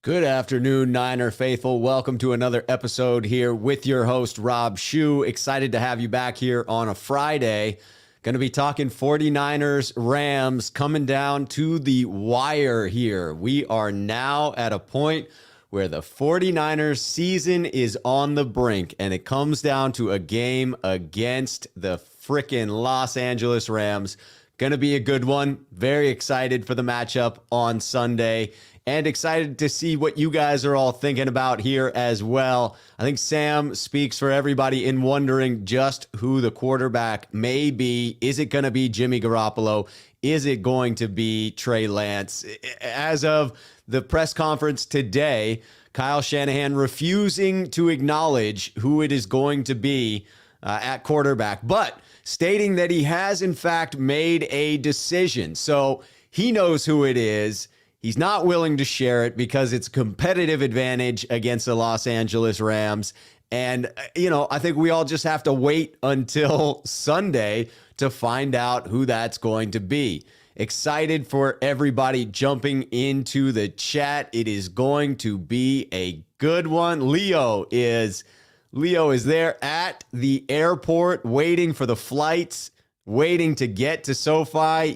Good afternoon, Niner faithful. Welcome to another episode here with your host, Rob Schuh. Excited to have you back here on a Friday. Going to be talking 49ers, Rams, coming down to the wire here. We are now at a point where the 49ers season is on the brink, and it comes down to a game against the frickin' Los Angeles Rams. Going to be a good one. Very excited for the matchup on Sunday. And excited to see what you guys are all thinking about here as well. I think Sam speaks for everybody in wondering just who the quarterback may be. Is it going to be Jimmy Garoppolo? Is it going to be Trey Lance? As of the press conference today, Kyle Shanahan refusing to acknowledge who it is going to be at quarterback, but stating that he has in fact made a decision. So he knows who it is. He's not willing to share it because it's a competitive advantage against the Los Angeles Rams. And, I think we all just have to wait until Sunday to find out who that's going to be. Excited for everybody jumping into the chat. It is going to be a good one. Leo is there at the airport waiting for the flights, waiting to get to SoFi.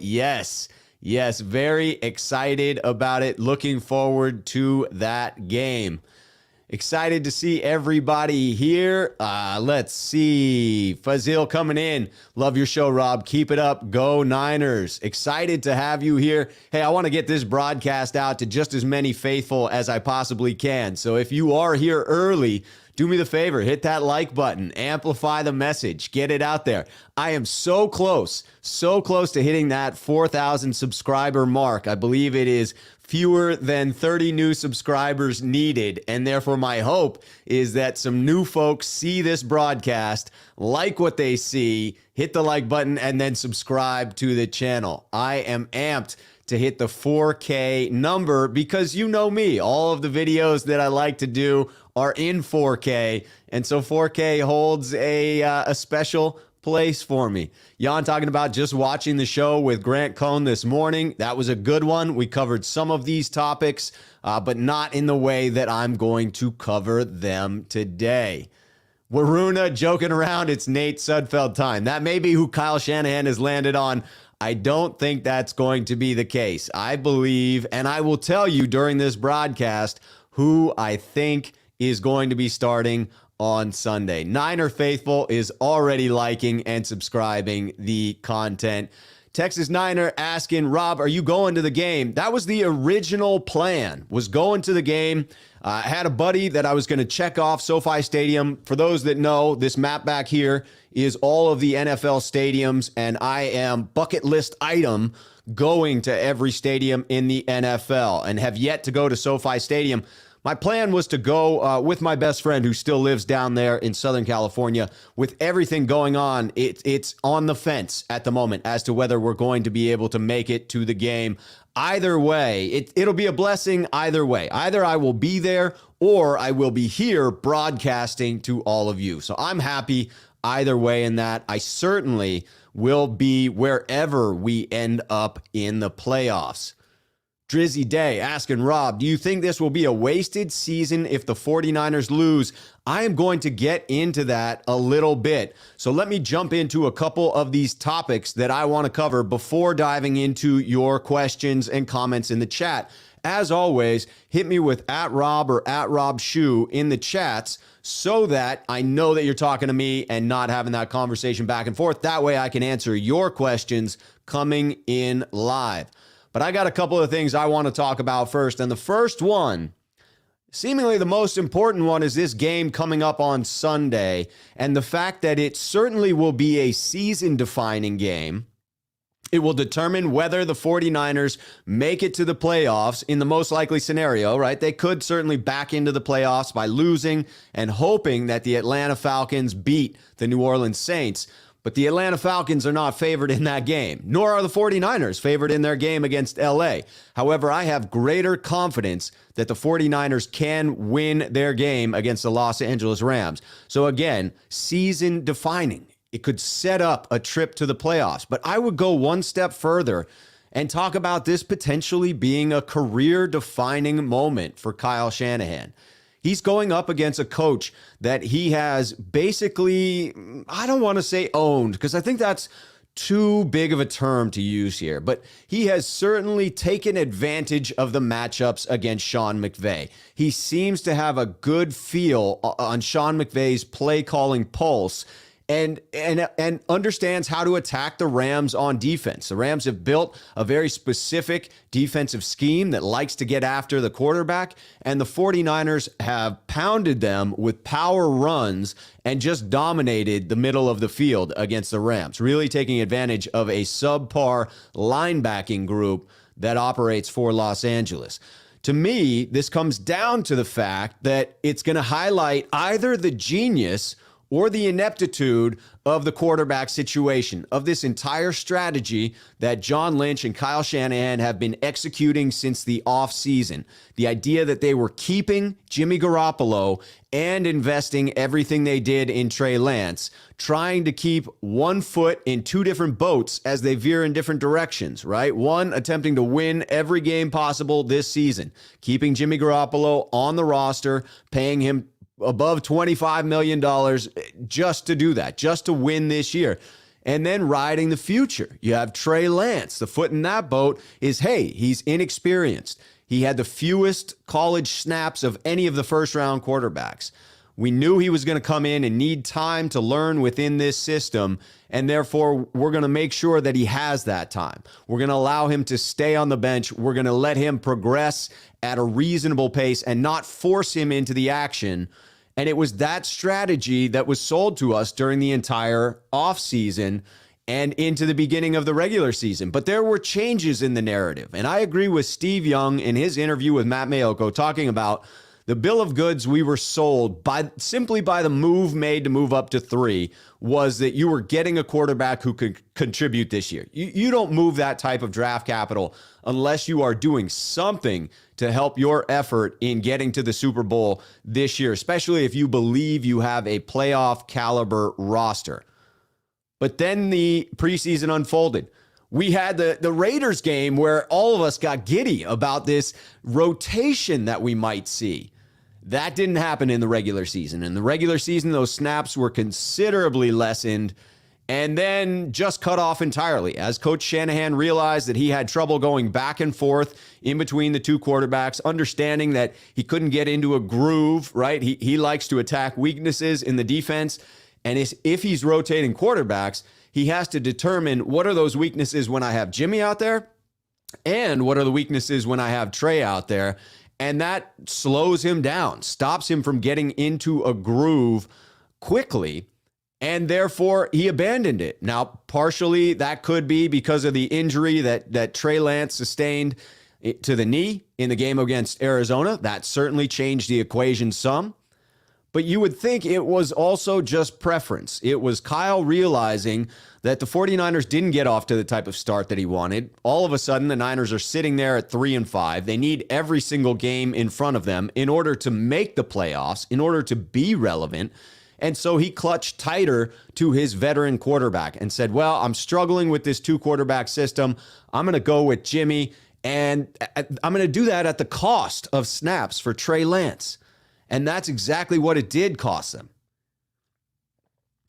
Yes, very excited about it. Looking forward to that game. Excited to see everybody here. Let's see. Fazil coming in. Love your show, Rob. Keep it up. Go Niners. Excited to have you here. Hey, I want to get this broadcast out to just as many faithful as I possibly can. So if you are here early, do me the favor, hit that like button, amplify the message, get it out there. I am so close to hitting that 4,000 subscriber mark. I believe it is fewer than 30 new subscribers needed, and therefore my hope is that some new folks see this broadcast, like what they see, hit the like button, and then subscribe to the channel. I am amped to hit the 4K number because you know me, all of the videos that I like to do are in 4K, and so 4K holds a special place for me. Jan talking about just watching the show with Grant Cohn this morning. That was a good one. We covered some of these topics, but not in the way that I'm going to cover them today. Waruna joking around, it's Nate Sudfeld time. That may be who Kyle Shanahan has landed on. I don't think that's going to be the case. I believe, and I will tell you during this broadcast, who I think is going to be starting on Sunday. Niner Faithful is already liking and subscribing the content. Texas Niner asking, Rob, are you going to the game? That was the original plan, was going to the game. I had a buddy that I was going to check off SoFi Stadium. For those that know, this map back here is all of the NFL stadiums, and I am bucket list item going to every stadium in the NFL and have yet to go to SoFi Stadium. My plan was to go with my best friend who still lives down there in Southern California. With everything going on, it's on the fence at the moment as to whether we're going to be able to make it to the game. Either way, it'll be a blessing either way. Either I will be there or I will be here broadcasting to all of you. So I'm happy either way in that. I certainly will be wherever we end up in the playoffs. Drizzy Day asking, Rob, do you think this will be a wasted season if the 49ers lose? I am going to get into that a little bit. So let me jump into a couple of these topics that I want to cover before diving into your questions and comments in the chat. As always, hit me with @Rob or @Rob Schuh in the chats so that I know that you're talking to me and not having that conversation back and forth. That way I can answer your questions coming in live. But I got a couple of things I want to talk about first. And the first one, seemingly the most important one, is this game coming up on Sunday and the fact that it certainly will be a season-defining game. It will determine whether the 49ers make it to the playoffs in the most likely scenario, right? They could certainly back into the playoffs by losing and hoping that the Atlanta Falcons beat the New Orleans Saints. But the Atlanta Falcons are not favored in that game, nor are the 49ers favored in their game against LA. However, I have greater confidence that the 49ers can win their game against the Los Angeles Rams. So again, season defining. It could set up a trip to the playoffs. But I would go one step further and talk about this potentially being a career-defining moment for Kyle Shanahan. He's going up against a coach that he has basically, I don't want to say owned, because I think that's too big of a term to use here, but he has certainly taken advantage of the matchups against Sean McVay. He seems to have a good feel on Sean McVay's play calling pulse and understands how to attack the Rams on defense. The Rams have built a very specific defensive scheme that likes to get after the quarterback, and the 49ers have pounded them with power runs and just dominated the middle of the field against the Rams, really taking advantage of a subpar linebacking group that operates for Los Angeles. To me, this comes down to the fact that it's going to highlight either the genius or the ineptitude of the quarterback situation, of this entire strategy that John Lynch and Kyle Shanahan have been executing since the offseason. The idea that they were keeping Jimmy Garoppolo and investing everything they did in Trey Lance, trying to keep one foot in two different boats as they veer in different directions, right? One, attempting to win every game possible this season, keeping Jimmy Garoppolo on the roster, paying him above $25 million just to do that, just to win this year. And then riding the future. You have Trey Lance. The foot in that boat is, hey, he's inexperienced. He had the fewest college snaps of any of the first-round quarterbacks. We knew he was going to come in and need time to learn within this system, and therefore we're going to make sure that he has that time. We're going to allow him to stay on the bench. We're going to let him progress at a reasonable pace and not force him into the action. And it was that strategy that was sold to us during the entire offseason and into the beginning of the regular season. But there were changes in the narrative. And I agree with Steve Young in his interview with Matt Mayoko talking about the bill of goods we were sold simply by the move made to move up to 3 was that you were getting a quarterback who could contribute this year. You don't move that type of draft capital unless you are doing something to help your effort in getting to the Super Bowl this year, especially if you believe you have a playoff caliber roster. But then the preseason unfolded. We had the Raiders game where all of us got giddy about this rotation that we might see. That didn't happen in the regular season. In the regular season, those snaps were considerably lessened and then just cut off entirely as Coach Shanahan realized that he had trouble going back and forth in between the two quarterbacks, understanding that he couldn't get into a groove, right? He likes to attack weaknesses in the defense. And if he's rotating quarterbacks, he has to determine what are those weaknesses when I have Jimmy out there and what are the weaknesses when I have Trey out there. And that slows him down, stops him from getting into a groove quickly, and therefore he abandoned it. Now, partially that could be because of the injury that Trey Lance sustained to the knee in the game against Arizona. That certainly changed the equation some. But you would think it was also just preference. It was Kyle realizing that the 49ers didn't get off to the type of start that he wanted. All of a sudden, the Niners are sitting there at 3-5. They need every single game in front of them in order to make the playoffs, in order to be relevant. And so he clutched tighter to his veteran quarterback and said, well, I'm struggling with this 2-quarterback system. I'm going to go with Jimmy, and I'm going to do that at the cost of snaps for Trey Lance. And that's exactly what it did cost them.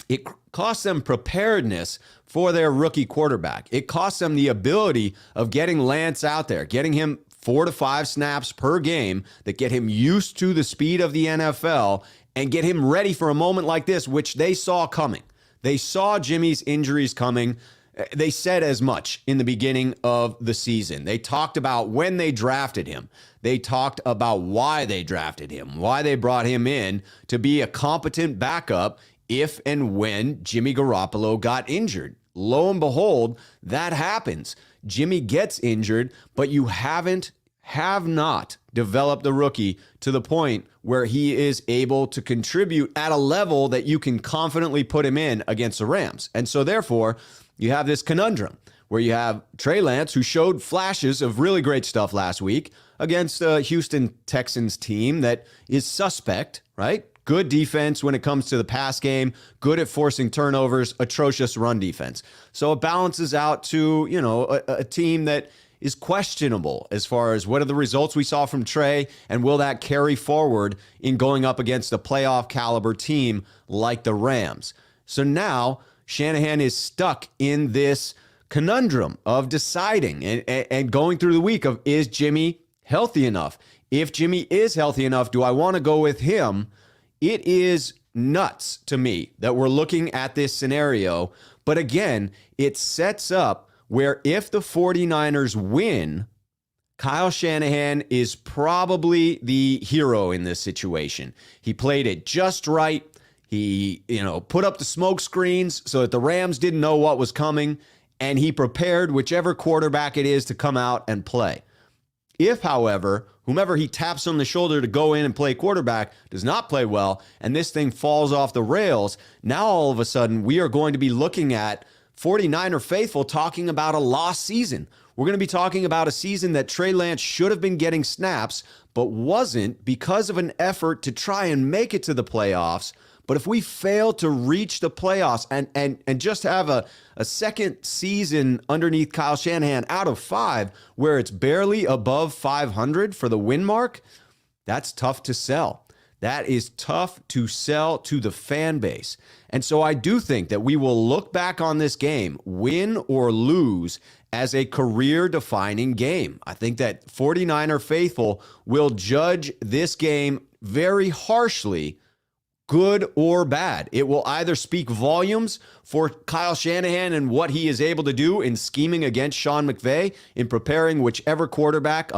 It cost them preparedness for their rookie quarterback. It cost them the ability of getting Lance out there, getting him 4 to 5 snaps per game that get him used to the speed of the NFL and get him ready for a moment like this, which they saw coming. They saw Jimmy's injuries coming. They said as much in the beginning of the season. They talked about when they drafted him. They talked about why they drafted him, why they brought him in to be a competent backup if and when Jimmy Garoppolo got injured. Lo and behold, that happens. Jimmy gets injured, but you have not developed the rookie to the point where he is able to contribute at a level that you can confidently put him in against the Rams. And so therefore, you have this conundrum where you have Trey Lance, who showed flashes of really great stuff last week against a Houston Texans team that is suspect, right? Good defense when it comes to the pass game, good at forcing turnovers, atrocious run defense. So it balances out to, a team that is questionable as far as what are the results we saw from Trey, and will that carry forward in going up against a playoff caliber team like the Rams. So now Shanahan is stuck in this conundrum of deciding and going through the week of, is Jimmy healthy enough? If Jimmy is healthy enough, do I want to go with him? It is nuts to me that we're looking at this scenario. But again, it sets up where if the 49ers win, Kyle Shanahan is probably the hero in this situation. He played it just right. He, put up the smoke screens so that the Rams didn't know what was coming, and he prepared whichever quarterback it is to come out and play. If, however, whomever he taps on the shoulder to go in and play quarterback does not play well, and this thing falls off the rails, now all of a sudden we are going to be looking at 49er faithful talking about a lost season. We're going to be talking about a season that Trey Lance should have been getting snaps, but wasn't because of an effort to try and make it to the playoffs. But if we fail to reach the playoffs and just have a second season underneath Kyle Shanahan out of 5 where it's barely above 500 for the win mark, that's tough to sell. That is tough to sell to the fan base. And so I do think that we will look back on this game, win or lose, as a career-defining game. I think that 49er faithful will judge this game very harshly, good or bad. It will either speak volumes for Kyle Shanahan and what he is able to do in scheming against Sean McVay, in preparing whichever quarterback,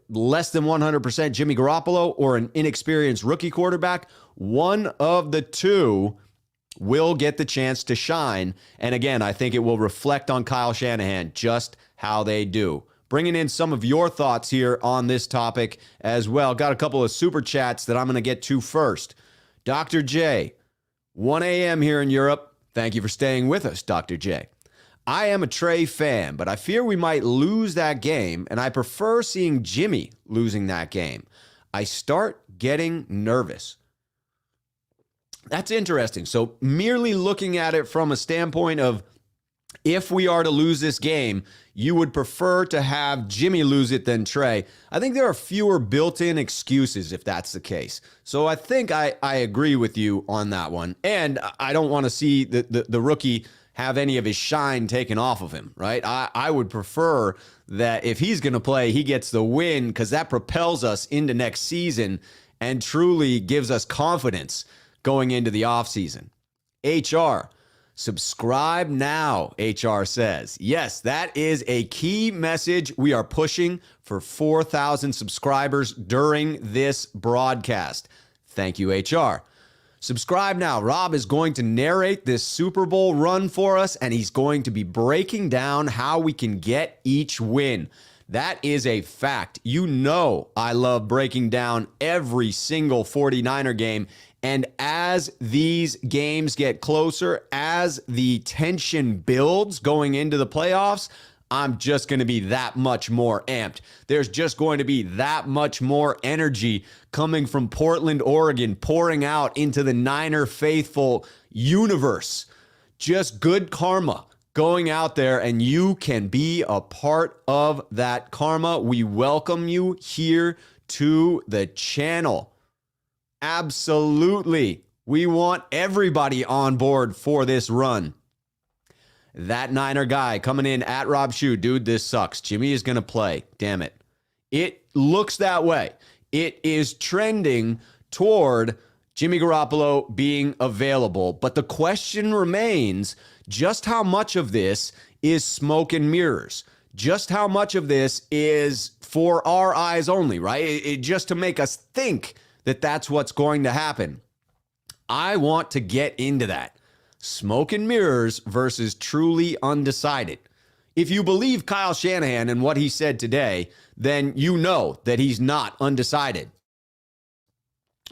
less than 100% Jimmy Garoppolo or an inexperienced rookie quarterback. One of the two will get the chance to shine. And again, I think it will reflect on Kyle Shanahan just how they do. Bringing in some of your thoughts here on this topic as well. Got a couple of super chats that I'm going to get to first. Dr. J, 1 a.m. here in Europe. Thank you for staying with us, Dr. J. I am a Trey fan, but I fear we might lose that game, and I prefer seeing Jimmy losing that game. I start getting nervous. That's interesting. So merely looking at it from a standpoint of, if we are to lose this game, you would prefer to have Jimmy lose it than Trey. I think there are fewer built-in excuses if that's the case. So I think I agree with you on that one. And I don't want to see the rookie have any of his shine taken off of him, right? I would prefer that if he's going to play, he gets the win, because that propels us into next season and truly gives us confidence going into the offseason. HR, subscribe now, HR says. Yes, that is a key message. We are pushing for 4,000 subscribers during this broadcast. Thank you, HR. Subscribe now. Rob is going to narrate this Super Bowl run for us, and he's going to be breaking down how we can get each win. That is a fact. You know I love breaking down every single 49er game. And as these games get closer, as the tension builds going into the playoffs, I'm just going to be that much more amped. There's just going to be that much more energy coming from Portland, Oregon, pouring out into the Niner faithful universe. Just good karma going out there, and you can be a part of that karma. We welcome you here to the channel. Absolutely. We want everybody on board for this run. That Niner guy coming in at Rob Schuh. Dude, this sucks. Jimmy is going to play. Damn it. It looks that way. It is trending toward Jimmy Garoppolo being available. But the question remains, just how much of this is smoke and mirrors? Just how much of this is for our eyes only, right? Just to make us think that that's what's going to happen. I want to get into that. Smoke and mirrors versus truly undecided. If you believe Kyle Shanahan and what he said today, then you know that he's not undecided.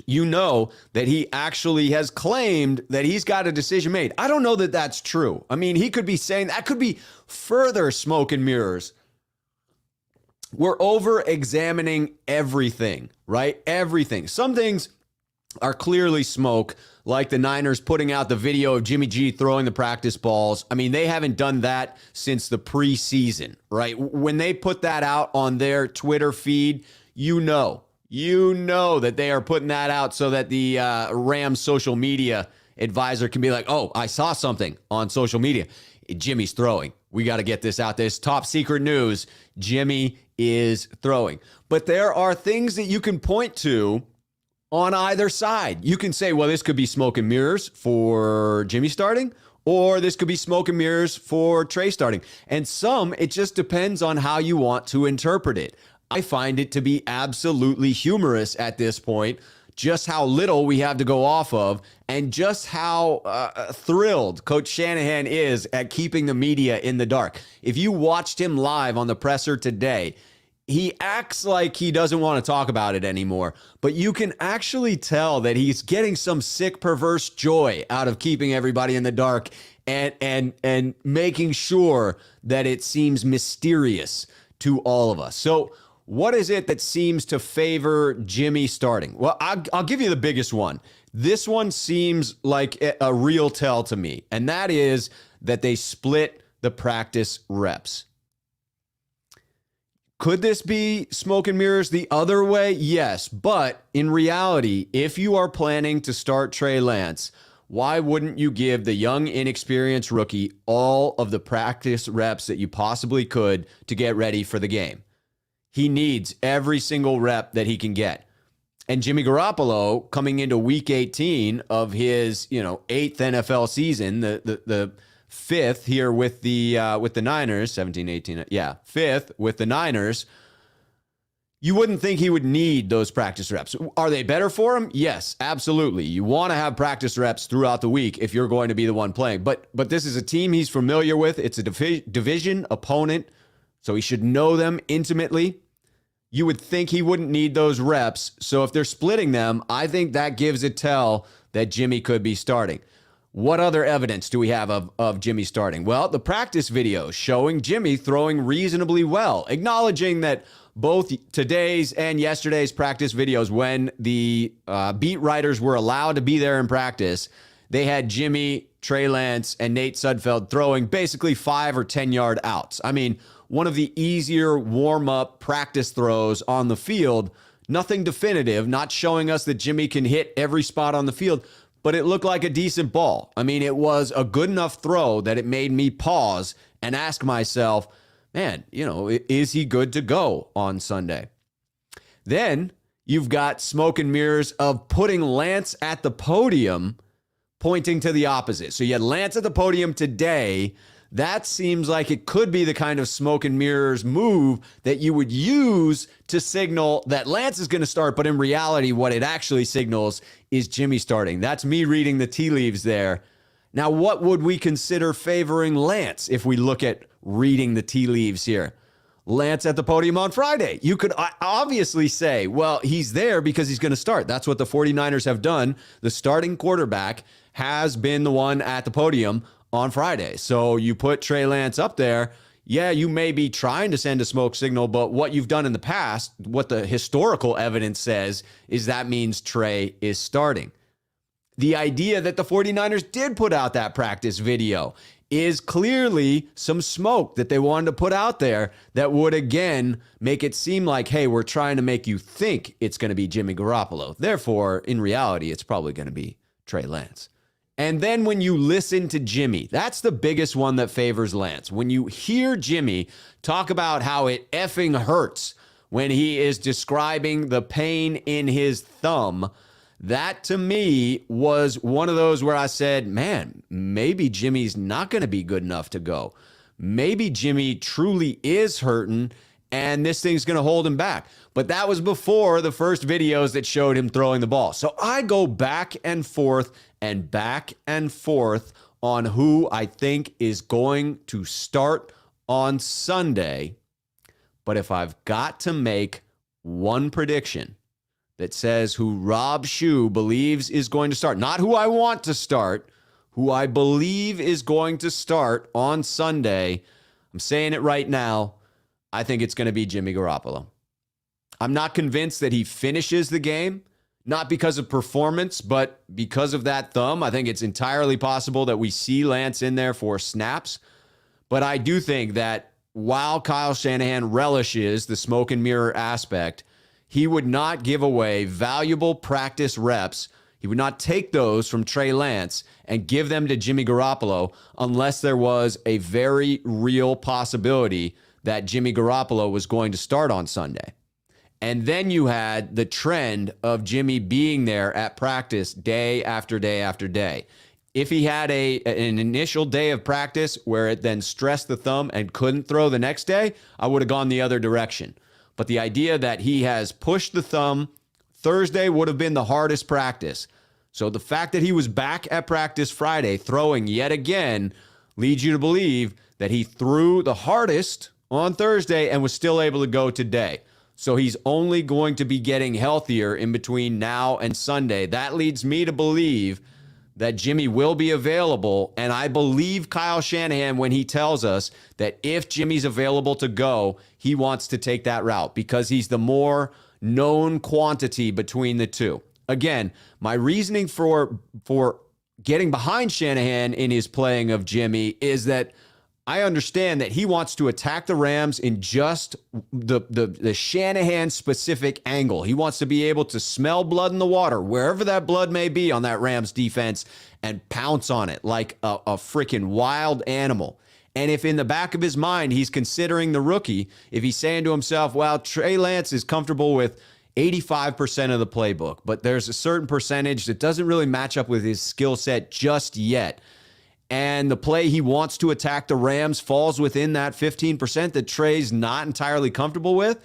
You know that he actually has claimed that he's got a decision made. I don't know that that's true. I mean, he could be saying that could be further smoke and mirrors. We're over-examining everything, right? Everything. Some things are clearly smoke, like the Niners putting out the video of Jimmy G throwing the practice balls. I mean, they haven't done that since the preseason, right? When they put that out on their Twitter feed, you know that they are putting that out so that the Rams social media advisor can be like, oh, I saw something on social media. Jimmy's throwing. We got to get this out there. It's top secret news. Jimmy is throwing. But there are things that you can point to on either side. You can say, well, this could be smoke and mirrors for Jimmy starting, or this could be smoke and mirrors for Trey starting. And it just depends on how you want to interpret it. I find it to be absolutely humorous at this point, just how little we have to go off of, and just how thrilled Coach Shanahan is at keeping the media in the dark. If you watched him live on the presser today, he acts like he doesn't want to talk about it anymore, but you can actually tell that he's getting some sick, perverse joy out of keeping everybody in the dark and making sure that it seems mysterious to all of us. So what is it that seems to favor Jimmy starting? Well, I'll give you the biggest one. This one seems like a real tell to me, and that is that they split the practice reps. Could this be smoke and mirrors the other way? Yes. But in reality, if you are planning to start Trey Lance, why wouldn't you give the young, inexperienced rookie all of the practice reps that you possibly could to get ready for the game? He needs every single rep that he can get. And Jimmy Garoppolo, coming into week 18 of his, 8th NFL season, the fifth here with the Niners, 17, 18, fifth with the Niners, you wouldn't think he would need those practice reps. Are they better for him? Yes, absolutely. You want to have practice reps throughout the week if you're going to be the one playing. But this is a team he's familiar with. It's a division opponent, so he should know them intimately. You would think he wouldn't need those reps. So if they're splitting them, I think that gives a tell that Jimmy could be starting. What other evidence do we have of Jimmy starting? Well, the practice videos showing Jimmy throwing reasonably well, acknowledging that both today's and yesterday's practice videos, when the beat writers were allowed to be there in practice, they had Jimmy, Trey Lance, and Nate Sudfeld throwing basically 5 or 10-yard outs. I mean, one of the easier warm-up practice throws on the field. Nothing definitive, not showing us that Jimmy can hit every spot on the field, but it looked like a decent ball. I mean, it was a good enough throw that it made me pause and ask myself, man, is he good to go on Sunday? Then you've got smoke and mirrors of putting Lance at the podium, pointing to the opposite. So you had Lance at the podium today. That seems like it could be the kind of smoke and mirrors move that you would use to signal that Lance is going to start. But in reality, what it actually signals is Jimmy starting. That's me reading the tea leaves there. Now, what would we consider favoring Lance if we look at reading the tea leaves here? Lance at the podium on Friday. You could obviously say, well, he's there because he's going to start. That's what the 49ers have done. The starting quarterback has been the one at the podium on Friday. So you put Trey Lance up there. Yeah, you may be trying to send a smoke signal, but what you've done in the past, what the historical evidence says, is that means Trey is starting. The idea that the 49ers did put out that practice video is clearly some smoke that they wanted to put out there that would, again, make it seem like, hey, we're trying to make you think it's going to be Jimmy Garoppolo. Therefore, in reality, it's probably going to be Trey Lance. And then when you listen to Jimmy, that's the biggest one that favors Lance. When you hear Jimmy talk about how it effing hurts when he is describing the pain in his thumb, that to me was one of those where I said, man, maybe Jimmy's not going to be good enough to go. Maybe Jimmy truly is hurting and this thing's going to hold him back. But that was before the first videos that showed him throwing the ball. So I go back and forth on who I think is going to start on Sunday. But if I've got to make one prediction that says who Rob Schuh believes is going to start, not who I want to start, who I believe is going to start on Sunday, I'm saying it right now, I think it's going to be Jimmy Garoppolo. I'm not convinced that he finishes the game. not because of performance, but because of that thumb. I think it's entirely possible that we see Lance in there for snaps. But I do think that while Kyle Shanahan relishes the smoke and mirror aspect, he would not give away valuable practice reps. He would not take those from Trey Lance and give them to Jimmy Garoppolo unless there was a very real possibility that Jimmy Garoppolo was going to start on Sunday. And then you had the trend of Jimmy being there at practice day after day after day. If he had an initial day of practice where it then stressed the thumb and couldn't throw the next day, I would have gone the other direction. But the idea that he has pushed the thumb, Thursday would have been the hardest practice. So the fact that he was back at practice Friday throwing yet again leads you to believe that he threw the hardest on Thursday and was still able to go today. So he's only going to be getting healthier in between now and Sunday. That leads me to believe that Jimmy will be available. And I believe Kyle Shanahan when he tells us that if Jimmy's available to go, he wants to take that route because he's the more known quantity between the two. Again, my reasoning for getting behind Shanahan in his playing of Jimmy is that I understand that he wants to attack the Rams in just the Shanahan-specific angle. He wants to be able to smell blood in the water, wherever that blood may be on that Rams defense, and pounce on it like a freaking wild animal. And if in the back of his mind he's considering the rookie, if he's saying to himself, well, Trey Lance is comfortable with 85% of the playbook, but there's a certain percentage that doesn't really match up with his skill set just yet. And the play he wants to attack the Rams falls within that 15% that Trey's not entirely comfortable with.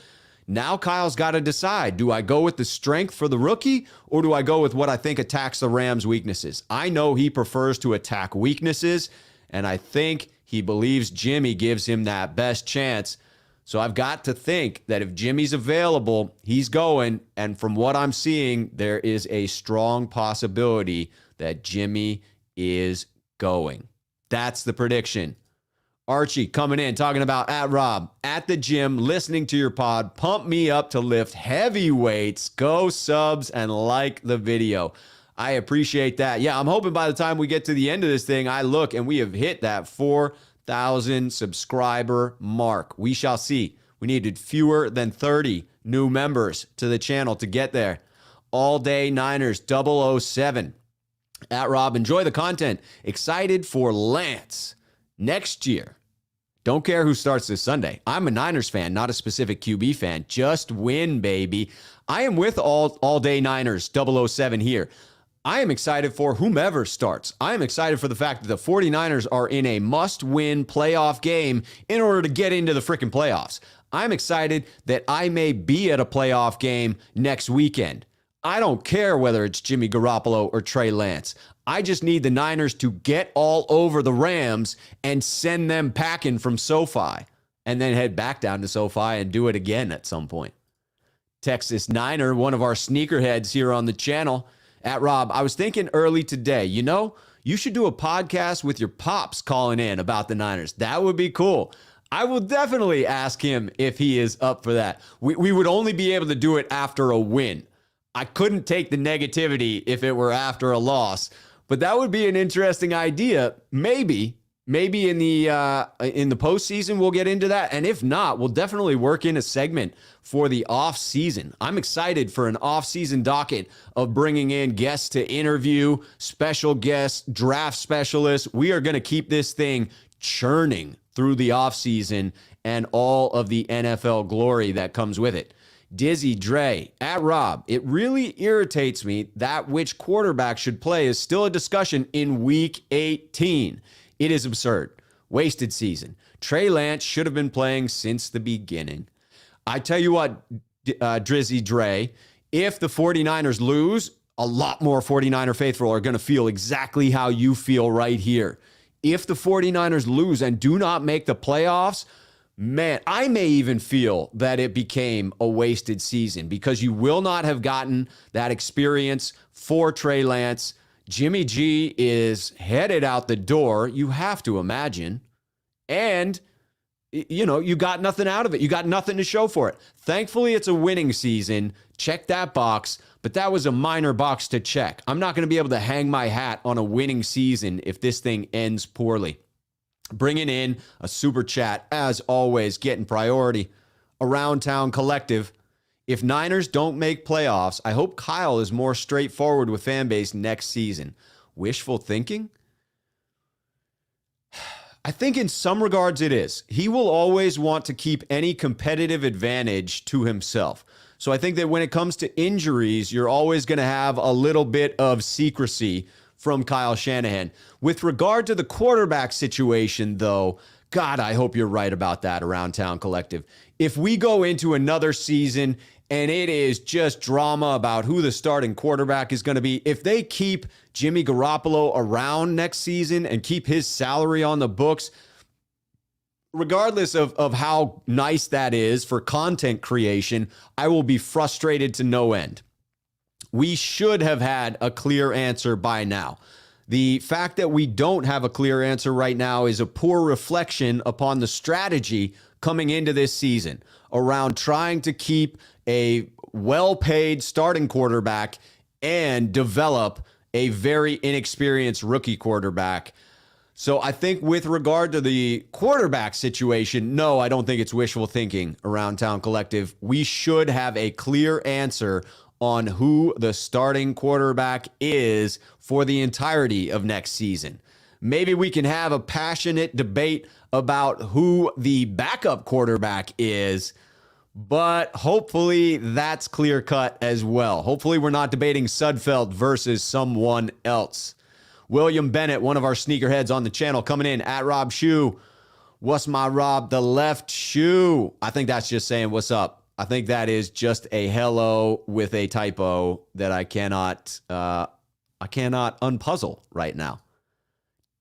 Now Kyle's got to decide, do I go with the strength for the rookie or do I go with what I think attacks the Rams' weaknesses? I know he prefers to attack weaknesses, and I think he believes Jimmy gives him that best chance. So I've got to think that if Jimmy's available, he's going. And from what I'm seeing, there is a strong possibility that Jimmy is going. That's the prediction. Archie coming in, talking about at Rob, at the gym, listening to your pod, pump me up to lift heavy weights, go subs, and like the video. I appreciate that. Yeah, I'm hoping by the time we get to the end of this thing, I look and we have hit that 4,000 subscriber mark. We shall see. We needed fewer than 30 new members to the channel to get there. All Day Niners 007. At Rob, enjoy the content. Excited for Lance next year. Don't care who starts this Sunday. I'm a Niners fan, not a specific QB fan. Just win, baby. I am with all Day Niners 007 here. I am excited for whomever starts. I am excited for the fact that the 49ers are in a must-win playoff game in order to get into the freaking playoffs. I'm excited that I may be at a playoff game next weekend. I don't care whether it's Jimmy Garoppolo or Trey Lance. I just need the Niners to get all over the Rams and send them packing from SoFi and then head back down to SoFi and do it again at some point. Texas Niner, one of our sneakerheads here on the channel. At Rob, I was thinking early today, you should do a podcast with your pops calling in about the Niners. That would be cool. I will definitely ask him if he is up for that. We would only be able to do it after a win. I couldn't take the negativity if it were after a loss, but that would be an interesting idea. Maybe in the postseason we'll get into that, and if not, we'll definitely work in a segment for the off season. I'm excited for an off season docket of bringing in guests to interview, special guests, draft specialists. We are going to keep this thing churning through the off season and all of the NFL glory that comes with it. Dizzy Dre, at Rob, it really irritates me that which quarterback should play is still a discussion in week 18. It is absurd. Wasted season. Trey Lance should have been playing since the beginning. I tell you what, Drizzy Dre, if the 49ers lose, a lot more 49er faithful are going to feel exactly how you feel right here. If the 49ers lose and do not make the playoffs, man, I may even feel that it became a wasted season because you will not have gotten that experience for Trey Lance. Jimmy G is headed out the door, you have to imagine. And, you got nothing out of it. You got nothing to show for it. Thankfully, it's a winning season. Check that box. but that was a minor box to check. I'm not going to be able to hang my hat on a winning season if this thing ends poorly. Bringing in a super chat, as always, getting priority. Around Town Collective. If Niners don't make playoffs, I hope Kyle is more straightforward with fan base next season. Wishful thinking? I think in some regards it is. He will always want to keep any competitive advantage to himself. So I think that when it comes to injuries, you're always going to have a little bit of secrecy from Kyle Shanahan. With regard to the quarterback situation, though, God, I hope you're right about that, Around Town Collective. If we go into another season and it is just drama about who the starting quarterback is going to be, if they keep Jimmy Garoppolo around next season and keep his salary on the books, regardless of how nice that is for content creation, I will be frustrated to no end. We should have had a clear answer by now. The fact that we don't have a clear answer right now is a poor reflection upon the strategy coming into this season around trying to keep a well-paid starting quarterback and develop a very inexperienced rookie quarterback. So I think with regard to the quarterback situation, no, I don't think it's wishful thinking, Around Town Collective. We should have a clear answer on who the starting quarterback is for the entirety of next season. Maybe we can have a passionate debate about who the backup quarterback is, but hopefully that's clear cut as well. Hopefully we're not debating Sudfeld versus someone else. William Bennett, one of our sneakerheads on the channel, coming in at Rob Schuh. What's my Rob? The left shoe. I think that's just saying what's up. I think that is just a hello with a typo that I cannot unpuzzle right now.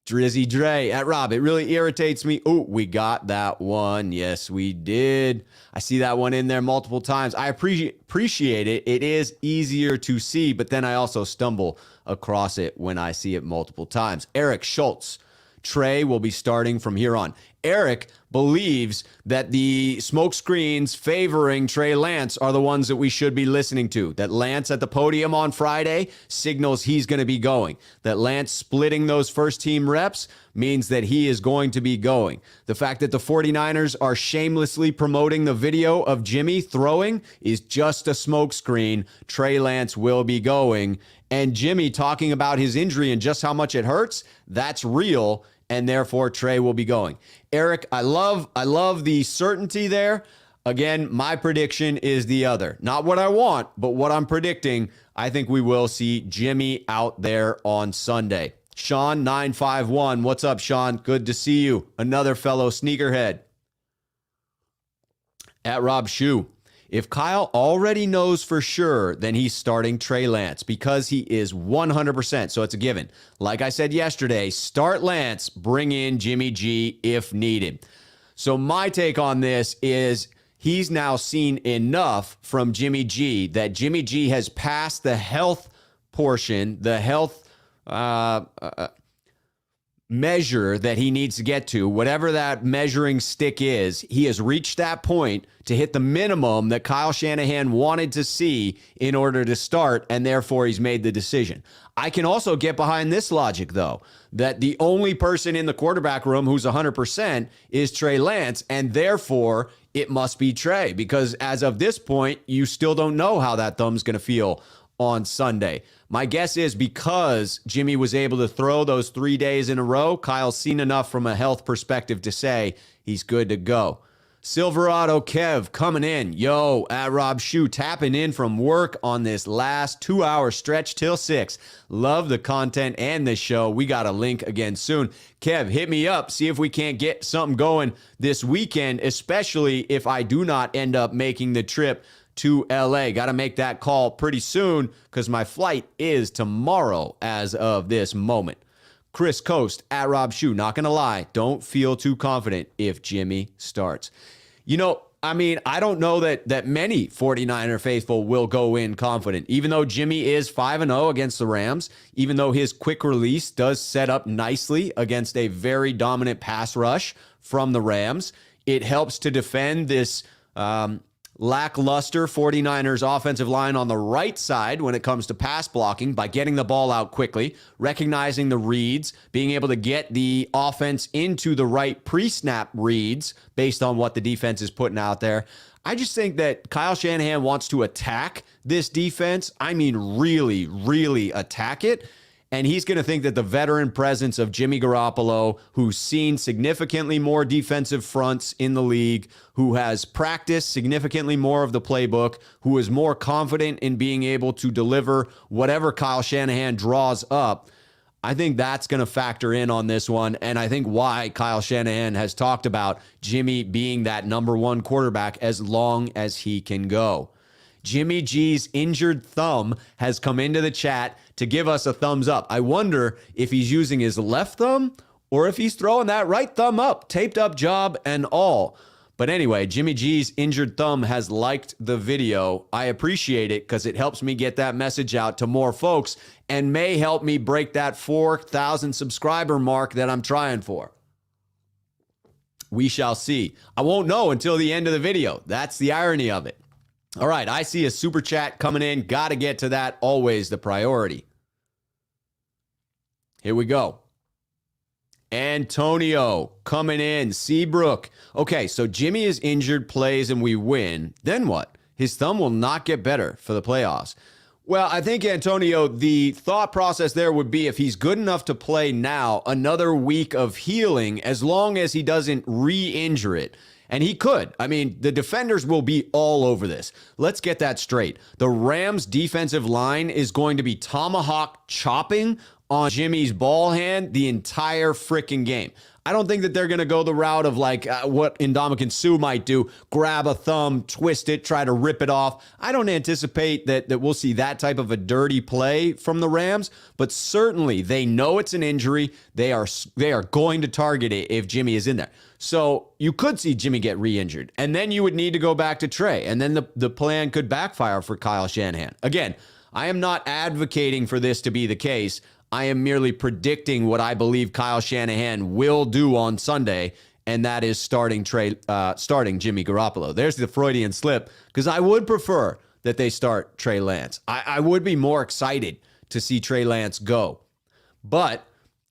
Drizzy Dre at Rob. It really irritates me. Oh, we got that one. Yes, we did. I see that one in there multiple times. I appreciate it. It is easier to see, but then I also stumble across it when I see it multiple times. Eric Schultz. Trey will be starting from here on. Eric believes that the smoke screens favoring Trey Lance are the ones that we should be listening to. That Lance at the podium on Friday signals he's going to be going. That Lance splitting those first team reps means that he is going to be going. The fact that the 49ers are shamelessly promoting the video of Jimmy throwing is just a smoke screen. Trey Lance will be going. And Jimmy talking about his injury and just how much it hurts, that's real. And therefore, Trey will be going. Eric, I love the certainty there. Again, my prediction is the other. Not what I want, but what I'm predicting. I think we will see Jimmy out there on Sunday. Sean 951, what's up, Sean? Good to see you. Another fellow sneakerhead. At Rob Schuh. If Kyle already knows for sure, then he's starting Trey Lance because he is 100%. So it's a given. Like I said yesterday, start Lance, bring in Jimmy G if needed. So my take on this is he's now seen enough from Jimmy G that Jimmy G has passed the health portion, the health measure that he needs to get to, whatever that measuring stick is. He has reached that point to hit the minimum that Kyle Shanahan wanted to see in order to start, and therefore he's made the decision. I can also get behind this logic, though, that the only person in the quarterback room who's 100% is Trey Lance, and therefore it must be Trey, because as of this point, you still don't know how that thumb's going to feel on Sunday. My guess is because Jimmy was able to throw those 3 days in a row, Kyle's seen enough from a health perspective to say he's good to go. Silverado Kev coming in. Yo, at Rob Schuh, tapping in from work on this last 2-hour stretch till 6. Love the content and this show. We got a link again soon. Kev, hit me up. See if we can't get something going this weekend, especially if I do not end up making the trip to LA. Got to make that call pretty soon because my flight is tomorrow as of this moment. Chris Coast at Rob Schuh. Not going to lie, don't feel too confident if Jimmy starts. You know, I mean, I don't know that many 49er faithful will go in confident. Even though Jimmy is 5-0 against the Rams, even though his quick release does set up nicely against a very dominant pass rush from the Rams, it helps to defend this lackluster 49ers offensive line on the right side when it comes to pass blocking by getting the ball out quickly, recognizing the reads, being able to get the offense into the right pre-snap reads based on what the defense is putting out there. I just think that Kyle Shanahan wants to attack this defense. I mean, really, really attack it. And he's going to think that the veteran presence of Jimmy Garoppolo, who's seen significantly more defensive fronts in the league, who has practiced significantly more of the playbook, who is more confident in being able to deliver whatever Kyle Shanahan draws up, I think that's going to factor in on this one. And I think why Kyle Shanahan has talked about Jimmy being that number one quarterback as long as he can go. Jimmy G's injured thumb has come into the chat to give us a thumbs up. I wonder if he's using his left thumb or if he's throwing that right thumb up, taped up job and all. But anyway, Jimmy G's injured thumb has liked the video. I appreciate it because it helps me get that message out to more folks and may help me break that 4,000 subscriber mark that I'm trying for. We shall see. I won't know until the end of the video. That's the irony of it. All right, I see a super chat coming in. Got to get to that. Always the priority. Here we go. Antonio coming in. Seabrook. Okay, so Jimmy is injured, plays, and we win. Then what? His thumb will not get better for the playoffs. Well, I think, Antonio, the thought process there would be if he's good enough to play now, another week of healing, as long as he doesn't re-injure it. And he could. I mean, the defenders will be all over this. Let's get that straight. The Rams' defensive line is going to be tomahawk chopping on Jimmy's ball hand the entire freaking game. I don't think that they're going to go the route of like what Ndamukong Suh might do, grab a thumb, twist it, try to rip it off. I don't anticipate that we'll see that type of a dirty play from the Rams, but certainly they know it's an injury. They are going to target it if Jimmy is in there. So you could see Jimmy get re-injured, and then you would need to go back to Trey, and then the plan could backfire for Kyle Shanahan. Again, I am not advocating for this to be the case. I am merely predicting what I believe Kyle Shanahan will do on Sunday, and that is starting Jimmy Garoppolo. There's the Freudian slip, because I would prefer that they start Trey Lance. I would be more excited to see Trey Lance go. But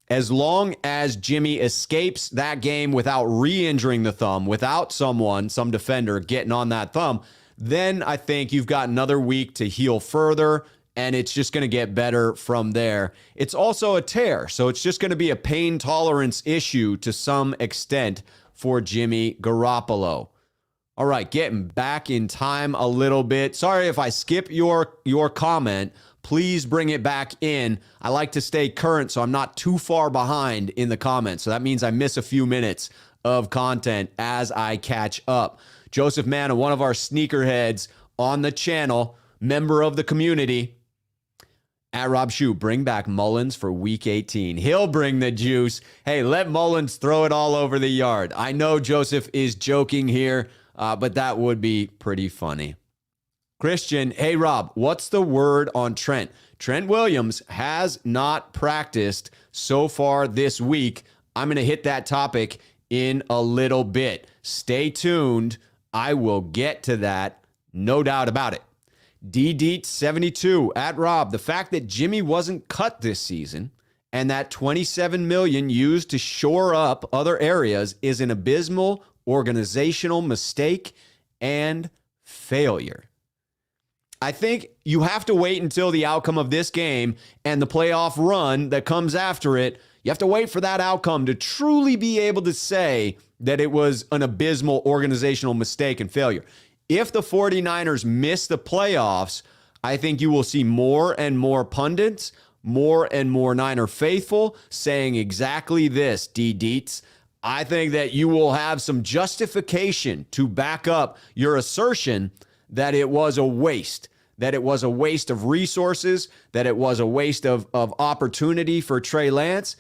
as long as Jimmy escapes that game without re-injuring the thumb, without some defender getting on that thumb, then I think you've got another week to heal further, and it's just going to get better from there. It's also a tear, so it's just going to be a pain tolerance issue to some extent for Jimmy Garoppolo. All right, getting back in time a little bit. Sorry if I skip your comment. Please bring it back in. I like to stay current so I'm not too far behind in the comments. So that means I miss a few minutes of content as I catch up. Joseph Manna, one of our sneakerheads on the channel, member of the community, at Rob Schuh, bring back Mullins for week 18. He'll bring the juice. Hey, let Mullins throw it all over the yard. I know Joseph is joking here, but that would be pretty funny. Christian, hey, Rob, what's the word on Trent? Trent Williams has not practiced so far this week. I'm going to hit that topic in a little bit. Stay tuned. I will get to that, no doubt about it. DDeet72 at Rob, the fact that Jimmy wasn't cut this season and that $27 million used to shore up other areas is an abysmal organizational mistake and failure. I think you have to wait until the outcome of this game and the playoff run that comes after it. You have to wait for that outcome to truly be able to say that it was an abysmal organizational mistake and failure. If the 49ers miss the playoffs, I think you will see more and more pundits, more and more Niner faithful saying exactly this, D-Deets. I think that you will have some justification to back up your assertion that it was a waste, that it was a waste of resources, that it was a waste of opportunity for Trey Lance.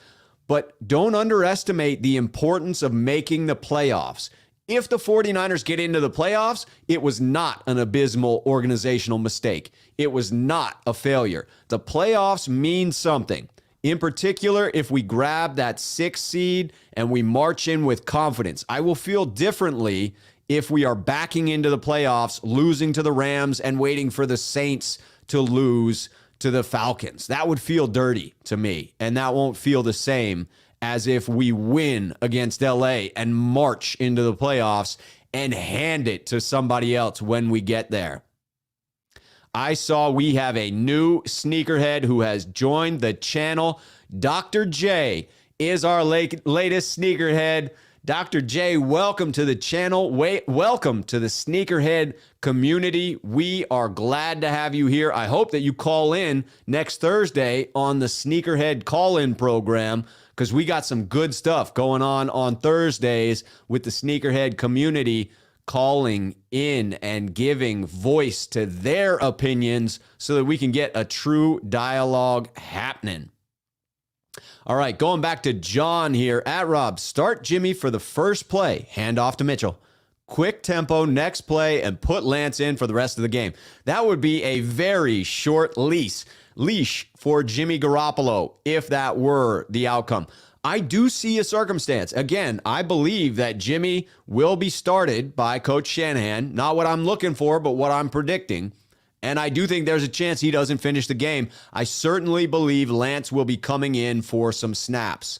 But don't underestimate the importance of making the playoffs. If the 49ers get into the playoffs, it was not an abysmal organizational mistake. It was not a failure. The playoffs mean something. In particular, if we grab that 6th seed and we march in with confidence, I will feel differently if we are backing into the playoffs, losing to the Rams and waiting for the Saints to lose to the Falcons. That would feel dirty to me, and that won't feel the same as if we win against LA and march into the playoffs and hand it to somebody else when we get there. I saw we have a new sneakerhead who has joined the channel. Dr. J is our latest sneakerhead. Dr. J, welcome to the channel. Welcome to the sneakerhead community. We are glad to have you here. I hope that you call in next Thursday on the sneakerhead call-in program, because we got some good stuff going on Thursdays with the sneakerhead community calling in and giving voice to their opinions so that we can get a true dialogue happening. All right, going back to John here at Rob. Start Jimmy for the first play. Hand off to Mitchell. Quick tempo, next play, and put Lance in for the rest of the game. That would be a very short leash for Jimmy Garoppolo if that were the outcome. I do see a circumstance. Again, I believe that Jimmy will be started by Coach Shanahan. Not what I'm looking for, but what I'm predicting. And I do think there's a chance he doesn't finish the game. I certainly believe Lance will be coming in for some snaps.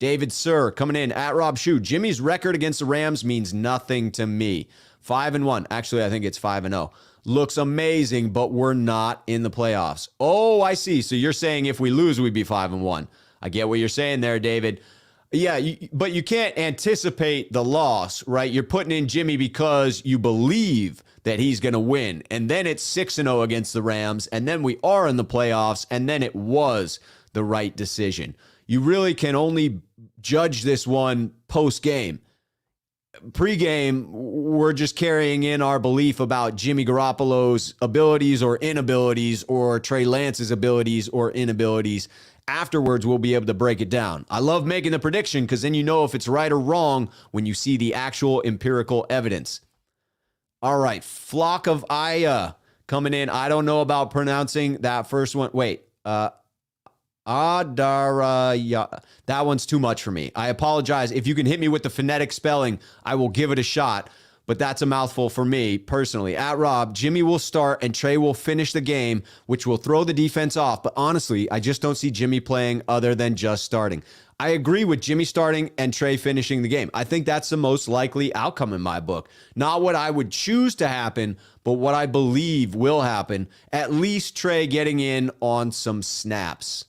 David Sir coming in at Rob Schuh. Jimmy's record against the Rams means nothing to me. 5-1. Actually, I think it's 5-0. Looks amazing, but we're not in the playoffs. Oh, I see. So you're saying if we lose, we'd be 5-1. I get what you're saying there, David. Yeah, but you can't anticipate the loss, right? You're putting in Jimmy because you believe that he's going to win. And then it's 6-0 against the Rams, and then we are in the playoffs, and then it was the right decision. You really can only judge this one post-game. Pre-game, we're just carrying in our belief about Jimmy Garoppolo's abilities or inabilities, or Trey Lance's abilities or inabilities. Afterwards, we'll be able to break it down. I love making the prediction because then you know if it's right or wrong when you see the actual empirical evidence. All right, Flock of Aya coming in. I don't know about pronouncing that first one. Wait, Adaraya. That one's too much for me. I apologize. If you can hit me with the phonetic spelling, I will give it a shot. But that's a mouthful for me personally. At Rob, Jimmy will start and Trey will finish the game, which will throw the defense off. But honestly, I just don't see Jimmy playing other than just starting. I agree with Jimmy starting and Trey finishing the game. I think that's the most likely outcome in my book. Not what I would choose to happen, but what I believe will happen. At least Trey getting in on some snaps.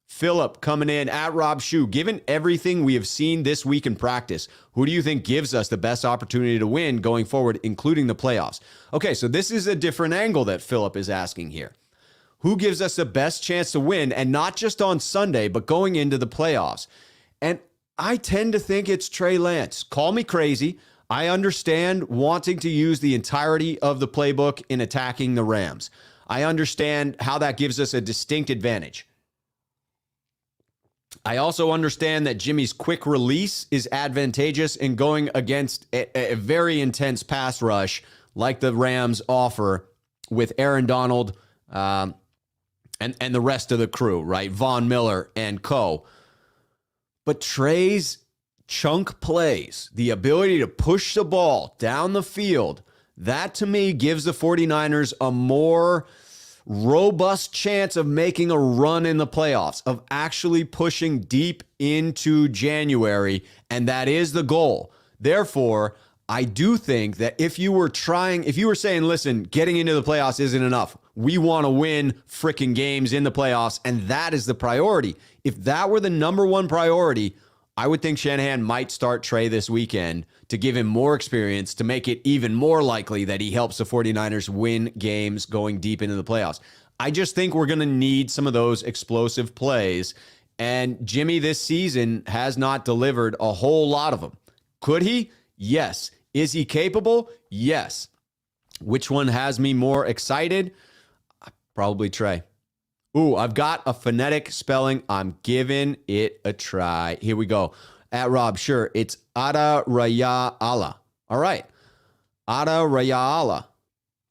Philip coming in at Rob Schuh. Given everything we have seen this week in practice, who do you think gives us the best opportunity to win going forward, including the playoffs? Okay, so this is a different angle that Philip is asking here. Who gives us the best chance to win, and not just on Sunday, but going into the playoffs? And I tend to think it's Trey Lance. Call me crazy. I understand wanting to use the entirety of the playbook in attacking the Rams. I understand how that gives us a distinct advantage. I also understand that Jimmy's quick release is advantageous in going against a very intense pass rush like the Rams offer with Aaron Donald and the rest of the crew, right? Von Miller and co. But Trey's chunk plays, the ability to push the ball down the field, that to me gives the 49ers a more robust chance of making a run in the playoffs, of actually pushing deep into January, and that is the goal. Therefore, I do think that if you were saying, listen, getting into the playoffs isn't enough. We want to win freaking games in the playoffs, and that is the priority. If that were the number one priority, I would think Shanahan might start Trey this weekend to give him more experience, to make it even more likely that he helps the 49ers win games going deep into the playoffs. I just think we're going to need some of those explosive plays, and Jimmy this season has not delivered a whole lot of them. Could he? Yes. Is he capable? Yes. Which one has me more excited? Probably Trey. Ooh, I've got a phonetic spelling. I'm giving it a try. Here we go. At Rob, sure. It's Ada Raya Allah. All right. Ada Raya Allah.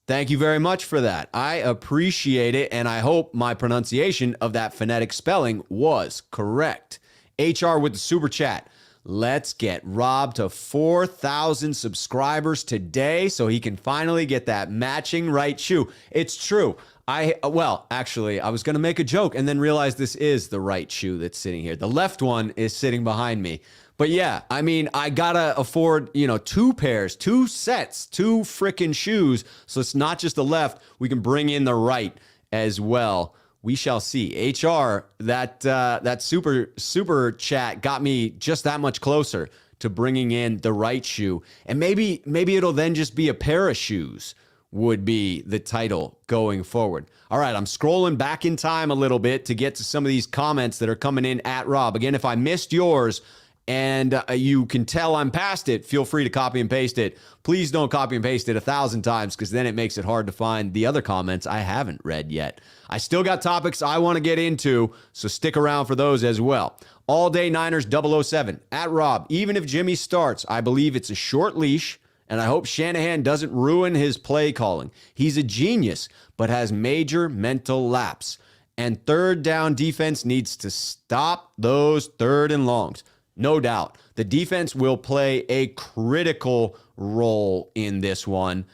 Thank you very much for that. I appreciate it, and I hope my pronunciation of that phonetic spelling was correct. HR with the super chat. Let's get Rob to 4,000 subscribers today so he can finally get that matching right shoe. It's true. Actually, I was going to make a joke and then realize this is the right shoe that's sitting here. The left one is sitting behind me. But yeah, I mean, I got to afford, 2 pairs, 2 sets, 2 freaking shoes. So it's not just the left. We can bring in the right as well. We shall see. HR, that super chat got me just that much closer to bringing in the right shoe. And maybe it'll then just be a pair of shoes would be the title going forward. All right, I'm scrolling back in time a little bit to get to some of these comments that are coming in at Rob. Again, if I missed yours and you can tell I'm past it, feel free to copy and paste it. Please don't copy and paste it 1,000 times because then it makes it hard to find the other comments I haven't read yet. I still got topics I want to get into, so stick around for those as well. All Day Niners 007 at Rob. Even if Jimmy starts, I believe it's a short leash, and I hope Shanahan doesn't ruin his play calling. He's a genius, but has major mental lapse. And third down defense needs to stop those 3rd and longs. No doubt. The defense will play a critical role in this one.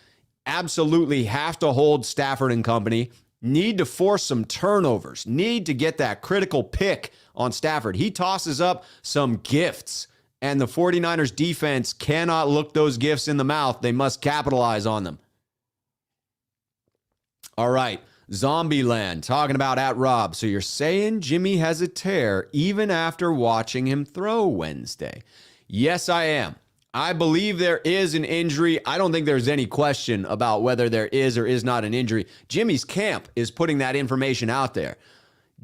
Absolutely have to hold Stafford and company. Need to force some turnovers. Need to get that critical pick on Stafford. He tosses up some gifts, and the 49ers defense cannot look those gifts in the mouth. They must capitalize on them. All right. Zombieland talking about at Rob. So you're saying Jimmy has a tear even after watching him throw Wednesday? Yes, I am. I believe there is an injury. I don't think there's any question about whether there is or is not an injury. Jimmy's camp is putting that information out there.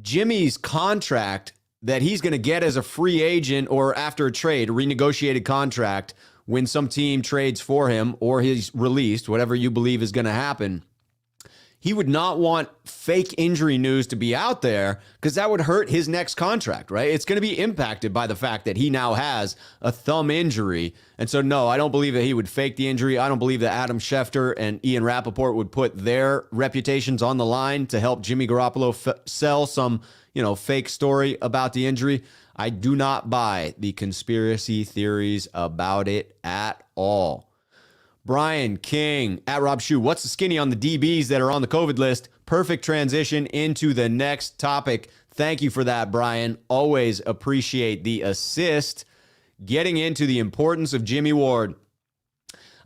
Jimmy's contract that he's going to get as a free agent or after a trade, a renegotiated contract, when some team trades for him or he's released, whatever you believe is going to happen, he would not want fake injury news to be out there because that would hurt his next contract, right? It's going to be impacted by the fact that he now has a thumb injury. And so, no, I don't believe that he would fake the injury. I don't believe that Adam Schefter and Ian Rappaport would put their reputations on the line to help Jimmy Garoppolo sell some, fake story about the injury. I do not buy the conspiracy theories about it at all. Brian King at Rob Schuh. What's the skinny on the DBs that are on the COVID list? Perfect transition into the next topic. Thank you for that, Brian. Always appreciate the assist. Getting into the importance of Jimmy Ward.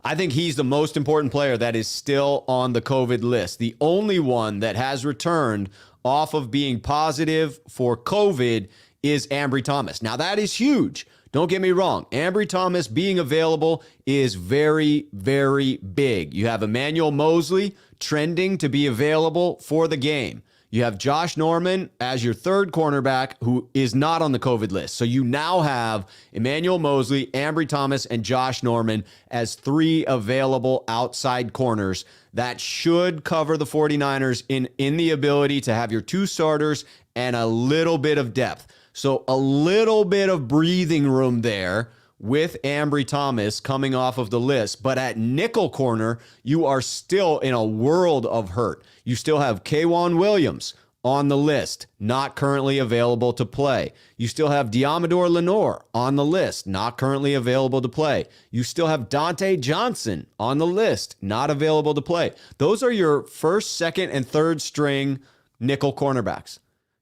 I think he's the most important player that is still on the COVID list. The only one that has returned off of being positive for COVID is Ambry Thomas. Now, that is huge. Don't get me wrong. Ambry Thomas being available is very, very big. You have Emmanuel Moseley trending to be available for the game. You have Josh Norman as your 3rd cornerback who is not on the COVID list. So you now have Emmanuel Moseley, Ambry Thomas, and Josh Norman as 3 available outside corners. That should cover the 49ers in the ability to have your 2 starters and a little bit of depth. So a little bit of breathing room there with Ambry Thomas coming off of the list. But at nickel corner, you are still in a world of hurt. You still have K'Wan Williams on the list, not currently available to play. You still have Diamador Lenore on the list, not currently available to play. You still have Dante Johnson on the list, not available to play. Those are your 1st, 2nd, and 3rd string nickel cornerbacks.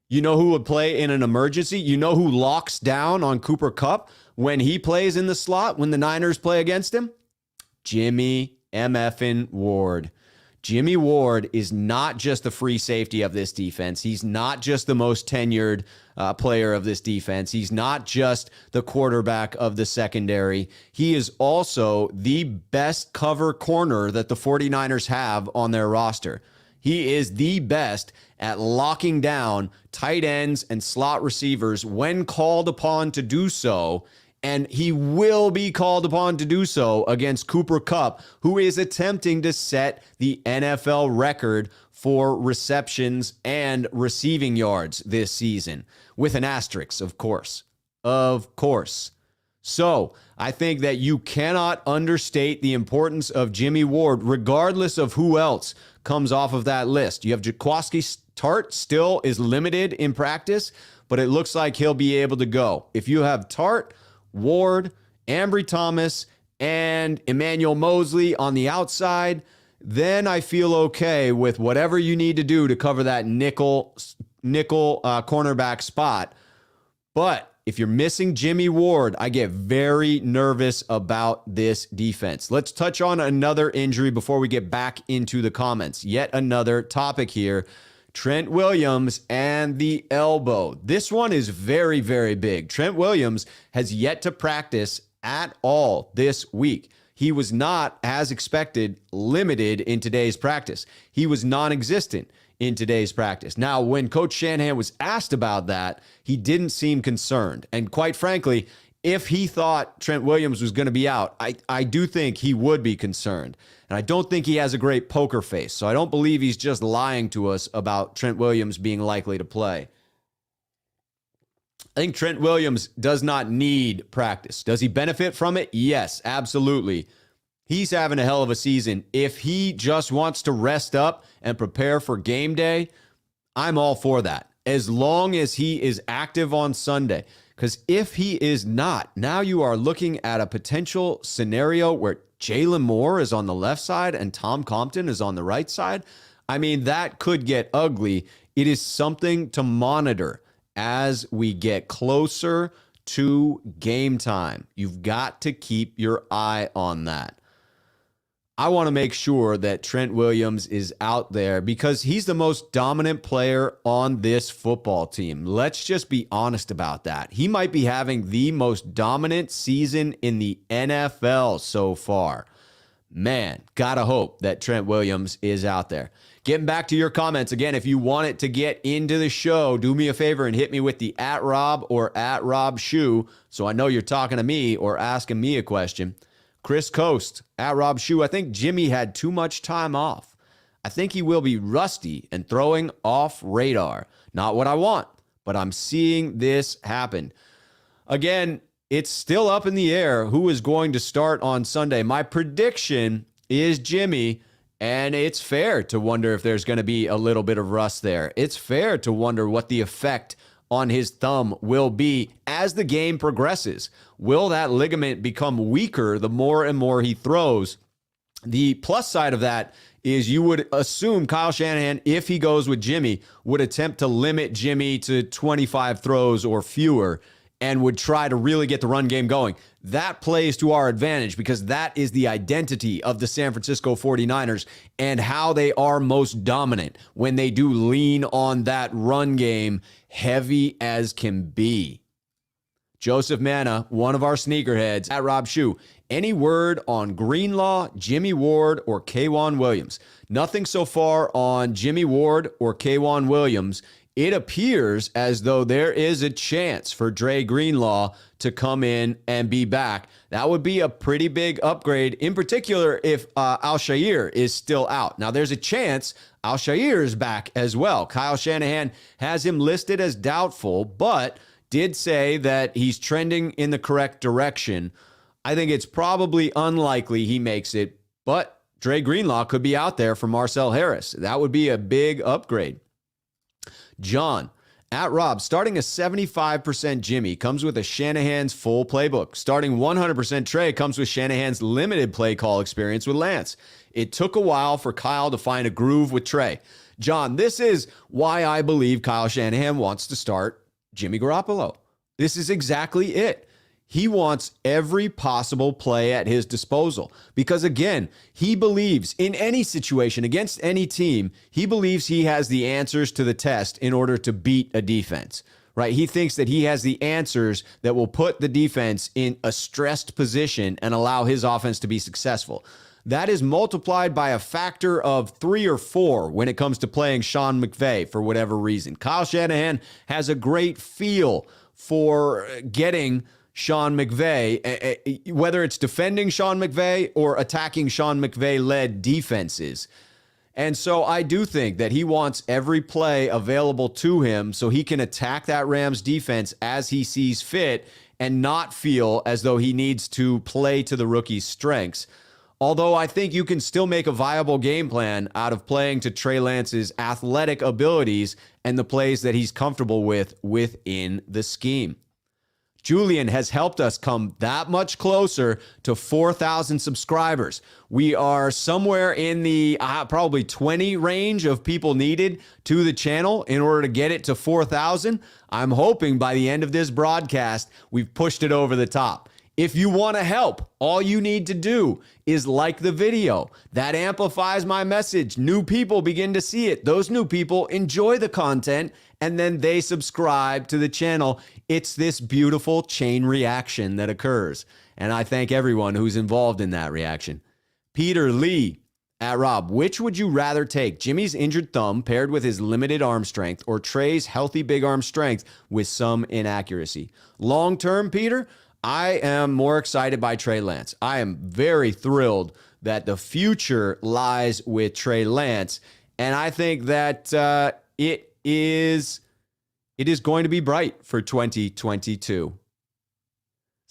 You know who would play in an emergency? You know who locks down on Cooper Kupp when he plays in the slot, when the Niners play against him? Jimmy MFN Ward. Jimmy Ward is not just the free safety of this defense. He's not just the most tenured player of this defense. He's not just the quarterback of the secondary. He is also the best cover corner that the 49ers have on their roster. He is the best at locking down tight ends and slot receivers when called upon to do so, and he will be called upon to do so against Cooper Kupp, who is attempting to set the NFL record for receptions and receiving yards this season, with an asterisk, of course. Of course. So I think that you cannot understate the importance of Jimmy Ward, regardless of who else comes off of that list. You have Jaquiski Tart still is limited in practice, but it looks like he'll be able to go. If you have Tart Ward, Ambry Thomas, and Emmanuel Mosley on the outside, then I feel okay with whatever you need to do to cover that nickel cornerback spot. But if you're missing Jimmy Ward, I get very nervous about this defense. Let's touch on another injury before we get back into the comments. Yet another topic here. Trent Williams and the elbow. This one is very, very big. Trent Williams has yet to practice at all this week. He was not, as expected, limited in today's practice. He was non-existent in today's practice. Now, when Coach Shanahan was asked about that, he didn't seem concerned. And quite frankly, if he thought Trent Williams was going to be out, I do think he would be concerned. And I don't think he has a great poker face. So I don't believe he's just lying to us about Trent Williams being likely to play. I think Trent Williams does not need practice. Does he benefit from it? Yes, absolutely. He's having a hell of a season. If he just wants to rest up and prepare for game day, I'm all for that. As long as he is active on Sunday. Because if he is not, now you are looking at a potential scenario where Jalen Moore is on the left side and Tom Compton is on the right side. I mean, that could get ugly. It is something to monitor as we get closer to game time. You've got to keep your eye on that. I want to make sure that Trent Williams is out there because he's the most dominant player on this football team. Let's just be honest about that. He might be having the most dominant season in the NFL so far. Man, gotta hope that Trent Williams is out there. Getting back to your comments, again, if you want it to get into the show, do me a favor and hit me with the @Rob or @Rob Schuh so I know you're talking to me or asking me a question. Chris Coast, @Rob Schuh, I think Jimmy had too much time off. I think he will be rusty and throwing off radar. Not what I want, but I'm seeing this happen. Again, it's still up in the air who is going to start on Sunday. My prediction is Jimmy, and it's fair to wonder if there's going to be a little bit of rust there. It's fair to wonder what the effect on his thumb will be as the game progresses. Will that ligament become weaker the more and more he throws? The plus side of that is you would assume Kyle Shanahan, if he goes with Jimmy, would attempt to limit Jimmy to 25 throws or fewer and would try to really get the run game going. That plays to our advantage because that is the identity of the San Francisco 49ers and how they are most dominant when they do lean on that run game heavy as can be. Joseph Manna, one of our sneakerheads, @Rob Schuh. Any word on Greenlaw, Jimmy Ward, or K'Wan Williams? Nothing so far on Jimmy Ward or K'Wan Williams. It appears as though there is a chance for Dre Greenlaw to come in and be back. That would be a pretty big upgrade, in particular if Al-Shaair is still out. Now, there's a chance Al-Shaair is back as well. Kyle Shanahan has him listed as doubtful, but did say that he's trending in the correct direction. I think it's probably unlikely he makes it, but Dre Greenlaw could be out there for Marcel Harris. That would be a big upgrade. John, @Rob, starting a 75% Jimmy comes with a Shanahan's full playbook. Starting 100% Trey comes with Shanahan's limited play call experience with Lance. It took a while for Kyle to find a groove with Trey. John, this is why I believe Kyle Shanahan wants to start Jimmy Garoppolo. This is exactly it. He wants every possible play at his disposal because, again, he believes in any situation against any team, he believes he has the answers to the test in order to beat a defense, right? He thinks that he has the answers that will put the defense in a stressed position and allow his offense to be successful. That is multiplied by a factor of 3 or 4 when it comes to playing Sean McVay for whatever reason. Kyle Shanahan has a great feel for getting Sean McVay, whether it's defending Sean McVay or attacking Sean McVay-led defenses. And so I do think that he wants every play available to him so he can attack that Rams defense as he sees fit and not feel as though he needs to play to the rookie's strengths. Although I think you can still make a viable game plan out of playing to Trey Lance's athletic abilities and the plays that he's comfortable with within the scheme. Julian has helped us come that much closer to 4,000 subscribers. We are somewhere in the probably 20 range of people needed to the channel in order to get it to 4,000. I'm hoping by the end of this broadcast, we've pushed it over the top. If you want to help, all you need to do is like the video. That amplifies my message. New people begin to see it. Those new people enjoy the content, and then they subscribe to the channel. It's this beautiful chain reaction that occurs. And I thank everyone who's involved in that reaction. Peter Lee at Rob, which would you rather take? Jimmy's injured thumb paired with his limited arm strength, or Trey's healthy big arm strength with some inaccuracy? Long term, Peter, I am more excited by Trey Lance. I am very thrilled that the future lies with Trey Lance. And I think that it is going to be bright for 2022.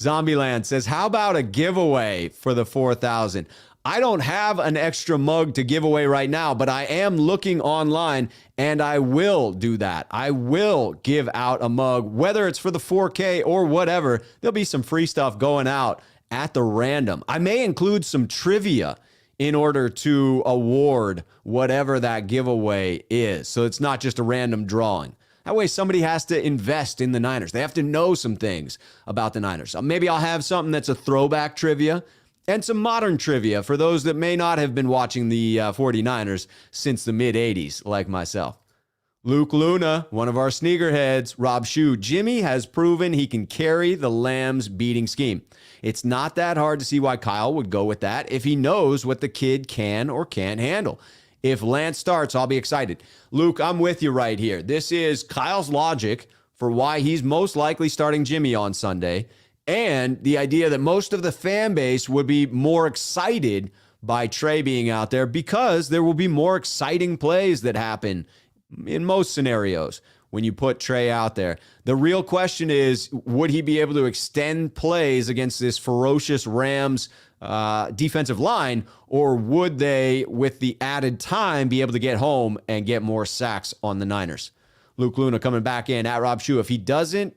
Zombieland says, how about a giveaway for the 4,000? I don't have an extra mug to give away right now, but I am looking online and I will do that. I will give out a mug, whether it's for the 4K or whatever. There'll be some free stuff going out at the random. I may include some trivia in order to award whatever that giveaway is. So it's not just a random drawing. That way somebody has to invest in the Niners. They have to know some things about the Niners. Maybe I'll have something that's a throwback trivia and some modern trivia for those that may not have been watching the 49ers since the mid-'80s, like myself. Luke Luna, one of our sneakerheads, Rob Schuh, Jimmy has proven he can carry the Lambs beating scheme. It's not that hard to see why Kyle would go with that if he knows what the kid can or can't handle. If Lance starts, I'll be excited. Luke, I'm with you right here. This is Kyle's logic for why he's most likely starting Jimmy on Sunday, and the idea that most of the fan base would be more excited by Trey being out there because there will be more exciting plays that happen in most scenarios when you put Trey out there. The real question is, would he be able to extend plays against this ferocious Rams defensive line, or would they, with the added time, be able to get home and get more sacks on the Niners? Luke Luna coming back in at Rob Schuh. If he doesn't,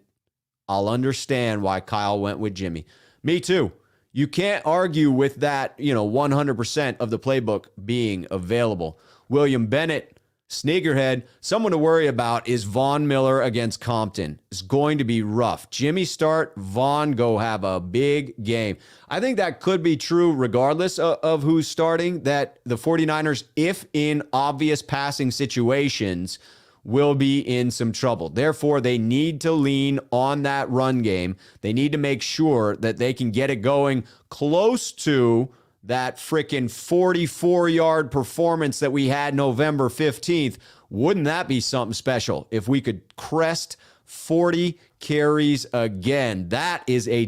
I'll understand why Kyle went with Jimmy. Me too. You can't argue with that, 100% of the playbook being available. William Bennett, sneakerhead, someone to worry about is Von Miller against Compton. It's going to be rough. Jimmy start, Von go have a big game. I think that could be true regardless of who's starting, that the 49ers, if in obvious passing situations, will be in some trouble. Therefore, they need to lean on that run game. They need to make sure that they can get it going close to that freaking 44-yard performance that we had November 15th. Wouldn't that be something special if we could crest 40 carries again? That is a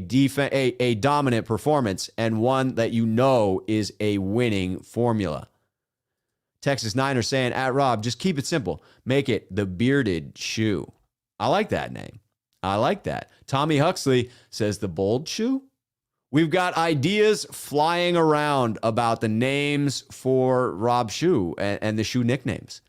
dominant performance, and one that is a winning formula. Texas Niners saying, at Rob, just keep it simple. Make it the Bearded Shoe. I like that name. I like that. Tommy Huxley says, the Bold Shoe? We've got ideas flying around about the names for Rob Schuh and the Shoe nicknames.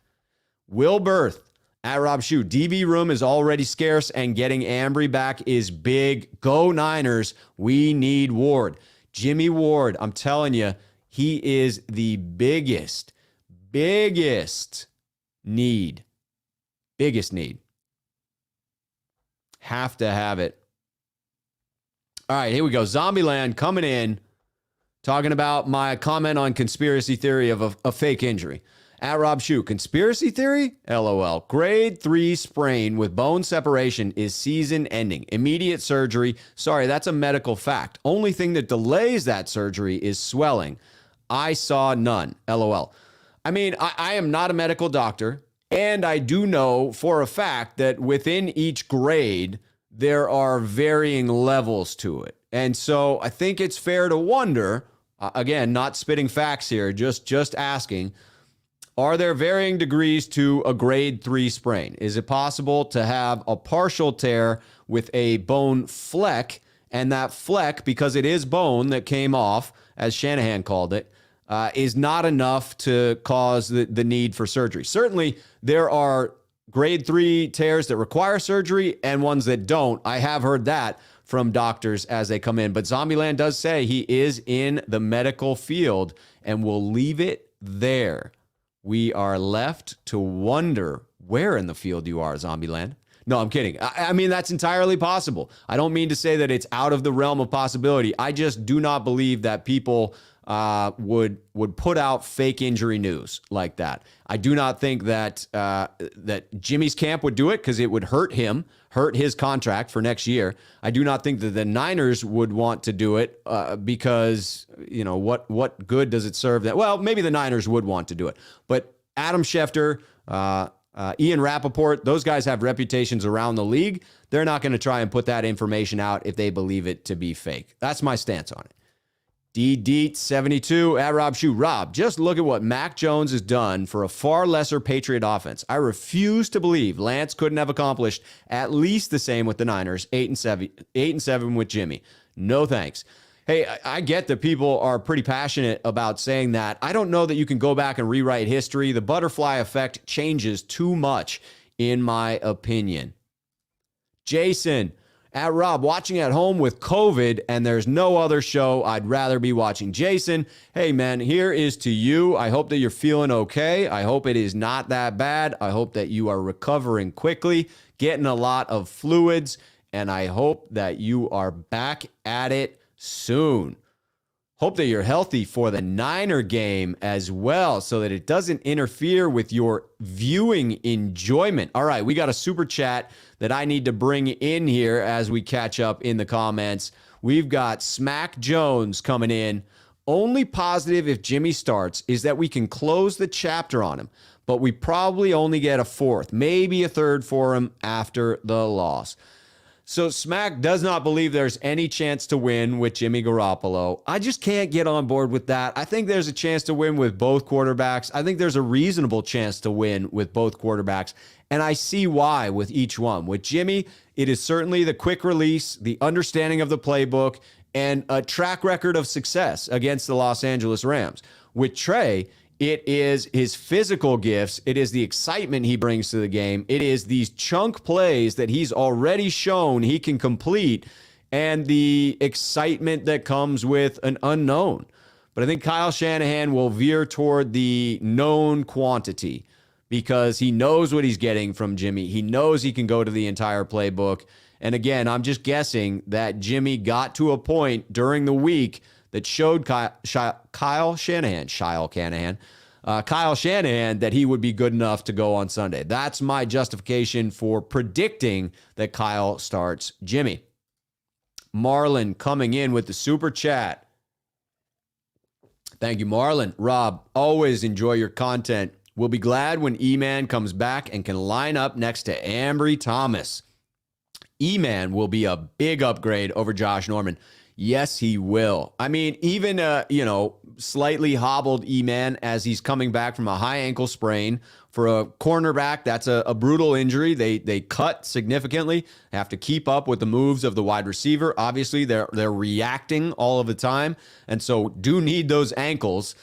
Will Berth at Rob Schuh. DB room is already scarce, and getting Ambry back is big. Go Niners. We need Ward. Jimmy Ward, I'm telling you, he is the biggest need. Biggest need. Have to have it. All right, here we go. Zombieland coming in, talking about my comment on conspiracy theory of a fake injury. At Rob Schuh, conspiracy theory? LOL. Grade 3 sprain with bone separation is season ending. Immediate surgery. Sorry, that's a medical fact. Only thing that delays that surgery is swelling. I saw none. LOL. I mean, I am not a medical doctor, and I do know for a fact that within each grade, there are varying levels to it. And so I think it's fair to wonder, again, not spitting facts here, just asking, are there varying degrees to a grade 3 sprain? Is it possible to have a partial tear with a bone fleck, and that fleck, because it is bone that came off, as Shanahan called it, is not enough to cause the need for surgery? Certainly, there are grade 3 tears that require surgery and ones that don't. I have heard that from doctors as they come in. But Zombieland does say he is in the medical field, and we'll leave it there. We are left to wonder where in the field you are, Zombieland. No, I'm kidding. I mean, that's entirely possible. I don't mean to say that it's out of the realm of possibility. I just do not believe that people would put out fake injury news like that. I do not think that that Jimmy's camp would do it because it would hurt him, hurt his contract for next year. I do not think that the Niners would want to do it because, you know, what good does it serve that? Well, maybe the Niners would want to do it, but Adam Schefter, Ian Rappaport, those guys have reputations around the league. They're not going to try and put that information out if they believe it to be fake. That's my stance on it. DDeet72 at Rob Schuh. Rob, just look at what Mac Jones has done for a far lesser Patriot offense. I refuse to believe Lance couldn't have accomplished at least the same with the Niners, 8-7 with Jimmy. No thanks. Hey, I get that people are pretty passionate about saying that. I don't know that you can go back and rewrite history. The butterfly effect changes too much, in my opinion. Jason, at Rob, watching at home with COVID, and there's no other show I'd rather be watching. Jason, hey, man, here is to you. I hope that you're feeling okay. I hope it is not that bad. I hope that you are recovering quickly, getting a lot of fluids, and I hope that you are back at it soon. Hope that you're healthy for the Niner game as well so that it doesn't interfere with your viewing enjoyment. All right, we got a super chat that I need to bring in here as we catch up in the comments. We've got Smack Jones coming in. Only positive if Jimmy starts is that we can close the chapter on him, but we probably only get a fourth, maybe a third for him after the loss. So Smack does not believe there's any chance to win with Jimmy Garoppolo. I just can't get on board with that. I think there's a chance to win with both quarterbacks. I think there's a reasonable chance to win with both quarterbacks, and I see why with each one. With Jimmy, it is certainly the quick release, the understanding of the playbook, and a track record of success against the Los Angeles Rams. With Trey, it is his physical gifts. It is the excitement he brings to the game. It is these chunk plays that he's already shown he can complete and the excitement that comes with an unknown. But I think Kyle Shanahan will veer toward the known quantity because he knows what he's getting from Jimmy. He knows he can go to the entire playbook. And again, I'm just guessing that Jimmy got to a point during the week that showed Kyle Shanahan that he would be good enough to go on Sunday. That's my justification for predicting that Kyle starts Jimmy. Marlon coming in with the super chat. Thank you, Marlon. Rob, always enjoy your content. We'll be glad when E-Man comes back and can line up next to Ambry Thomas. E-Man will be a big upgrade over Josh Norman. Yes, he will. I mean, even, slightly hobbled E-Man as he's coming back from a high ankle sprain. For a cornerback, that's a brutal injury. They cut significantly, have to keep up with the moves of the wide receiver. Obviously, they're reacting all of the time, and so do need those ankles.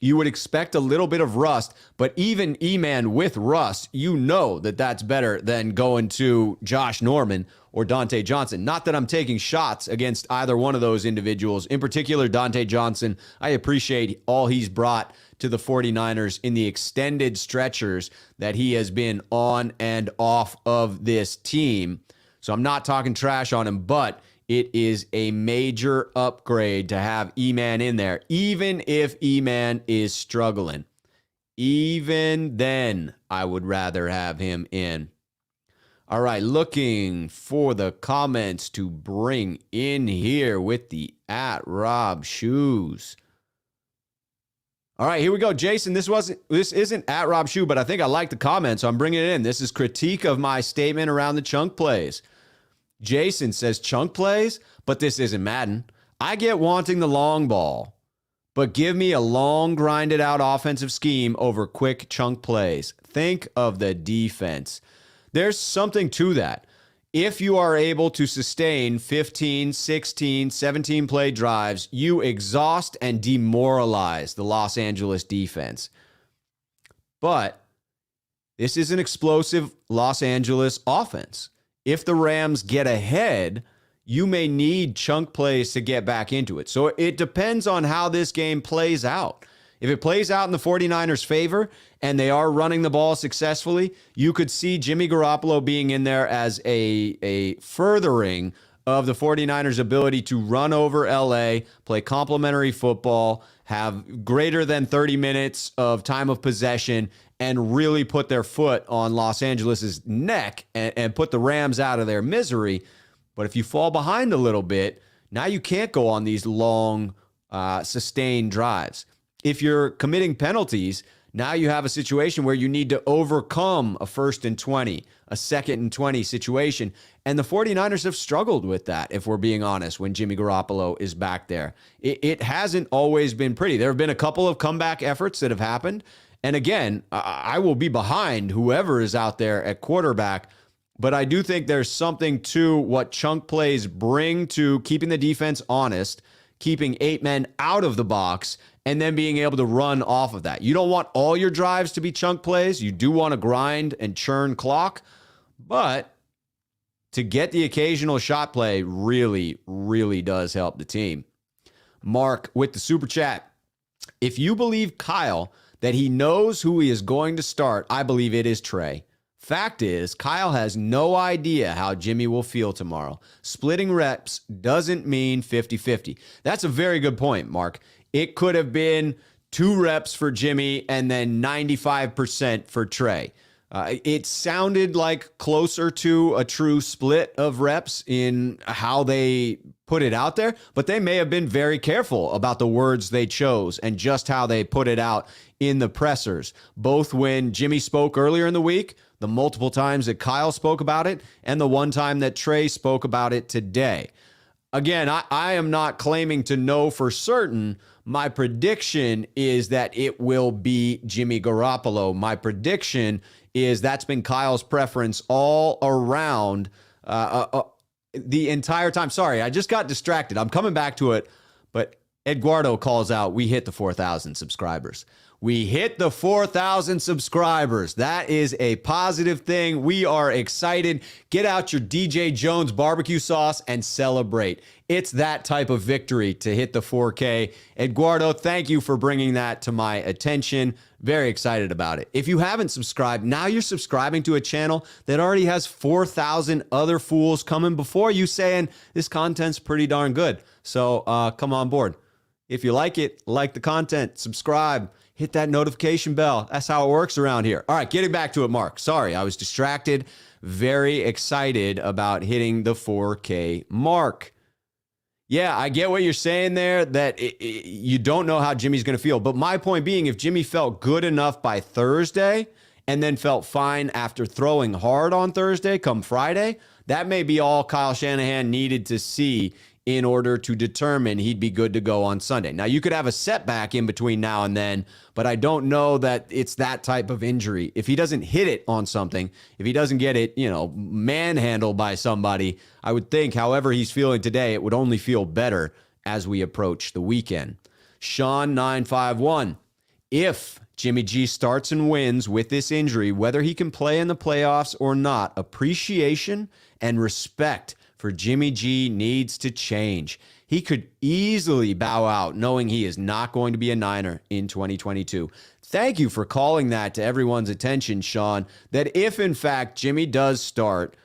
You would expect a little bit of rust, but even E-Man with rust, you know that that's better than going to Josh Norman or Dante Johnson. Not that I'm taking shots against either one of those individuals. In particular, Dante Johnson, I appreciate all he's brought to the 49ers in the extended stretchers that he has been on and off of this team. So I'm not talking trash on him, but it is a major upgrade to have E-Man in there, even if E-Man is struggling. Even then, I would rather have him in. All right, looking for the comments to bring in here with the at Rob Shoes. All right, here we go. Jason, this isn't at Rob Schuh, but I think I like the comment, so I'm bringing it in. This is critique of my statement around the chunk plays. Jason says chunk plays, but this isn't Madden. I get wanting the long ball, but give me a long, grinded out offensive scheme over quick chunk plays. Think of the defense. There's something to that. If you are able to sustain 15, 16, 17 play drives, you exhaust and demoralize the Los Angeles defense. But this is an explosive Los Angeles offense. If the Rams get ahead, you may need chunk plays to get back into it. So it depends on how this game plays out. If it plays out in the 49ers' favor and they are running the ball successfully, you could see Jimmy Garoppolo being in there as a furthering of the 49ers' ability to run over LA, play complementary football, have greater than 30 minutes of time of possession, and really put their foot on Los Angeles' neck and put the Rams out of their misery. But if you fall behind a little bit, now you can't go on these long, sustained drives. If you're committing penalties, now you have a situation where you need to overcome a 1st and 20, a 2nd and 20 situation. And the 49ers have struggled with that, if we're being honest, when Jimmy Garoppolo is back there. It hasn't always been pretty. There have been a couple of comeback efforts that have happened. And again, I will be behind whoever is out there at quarterback. But I do think there's something to what chunk plays bring to keeping the defense honest, keeping 8 men out of the box, and then being able to run off of that. You don't want all your drives to be chunk plays. You do want to grind and churn clock. But to get the occasional shot play really, really does help the team. Mark with the super chat. If you believe Kyle that he knows who he is going to start, I believe it is Trey. Fact is, Kyle has no idea how Jimmy will feel tomorrow. Splitting reps doesn't mean 50-50. That's a very good point, Mark. It could have been 2 reps for Jimmy and then 95% for Trey. It sounded like closer to a true split of reps in how they put it out there, but they may have been very careful about the words they chose and just how they put it out in the pressers, both when Jimmy spoke earlier in the week, the multiple times that Kyle spoke about it, and the one time that Trey spoke about it today. Again, I am not claiming to know for certain. My prediction is that it will be Jimmy Garoppolo. My prediction is that's been Kyle's preference all around the entire time. Sorry, I just got distracted. I'm coming back to it, but Eduardo calls out, we hit the 4,000 subscribers. We hit the 4,000 subscribers. That is a positive thing. We are excited. Get out your DJ Jones barbecue sauce and celebrate. It's that type of victory to hit the 4K. Eduardo, thank you for bringing that to my attention. Very excited about it. If you haven't subscribed, now you're subscribing to a channel that already has 4,000 other fools coming before you saying this content's pretty darn good. So come on board. If you like it, like the content, subscribe. Hit that notification bell. That's how it works around here. All right, getting back to it, Mark. Sorry, I was distracted. Very excited about hitting the 4K mark. Yeah, I get what you're saying there, that you don't know how Jimmy's going to feel. But my point being, if Jimmy felt good enough by Thursday and then felt fine after throwing hard on Thursday come Friday, that may be all Kyle Shanahan needed to see in order to determine he'd be good to go on Sunday. Now, you could have a setback in between now and then, but I don't know that it's that type of injury. If he doesn't hit it on something, if he doesn't get it, manhandled by somebody, I would think, however he's feeling today, it would only feel better as we approach the weekend. Sean 951, if Jimmy G starts and wins with this injury, whether he can play in the playoffs or not, appreciation and respect for Jimmy G needs to change. He could easily bow out knowing he is not going to be a Niner in 2022. Thank you for calling that to everyone's attention, Sean, that if in fact Jimmy does start,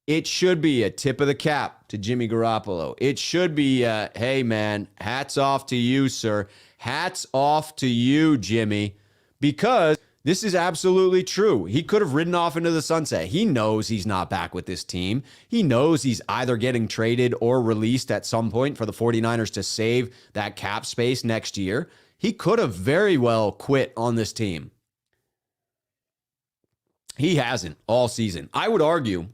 it should be a tip of the cap to Jimmy Garoppolo. It should be, hey man, hats off to you, sir. Hats off to you, Jimmy, because this is absolutely true. He could have ridden off into the sunset. He knows he's not back with this team. He knows he's either getting traded or released at some point for the 49ers to save that cap space next year. He could have very well quit on this team. He hasn't all season. I would argue,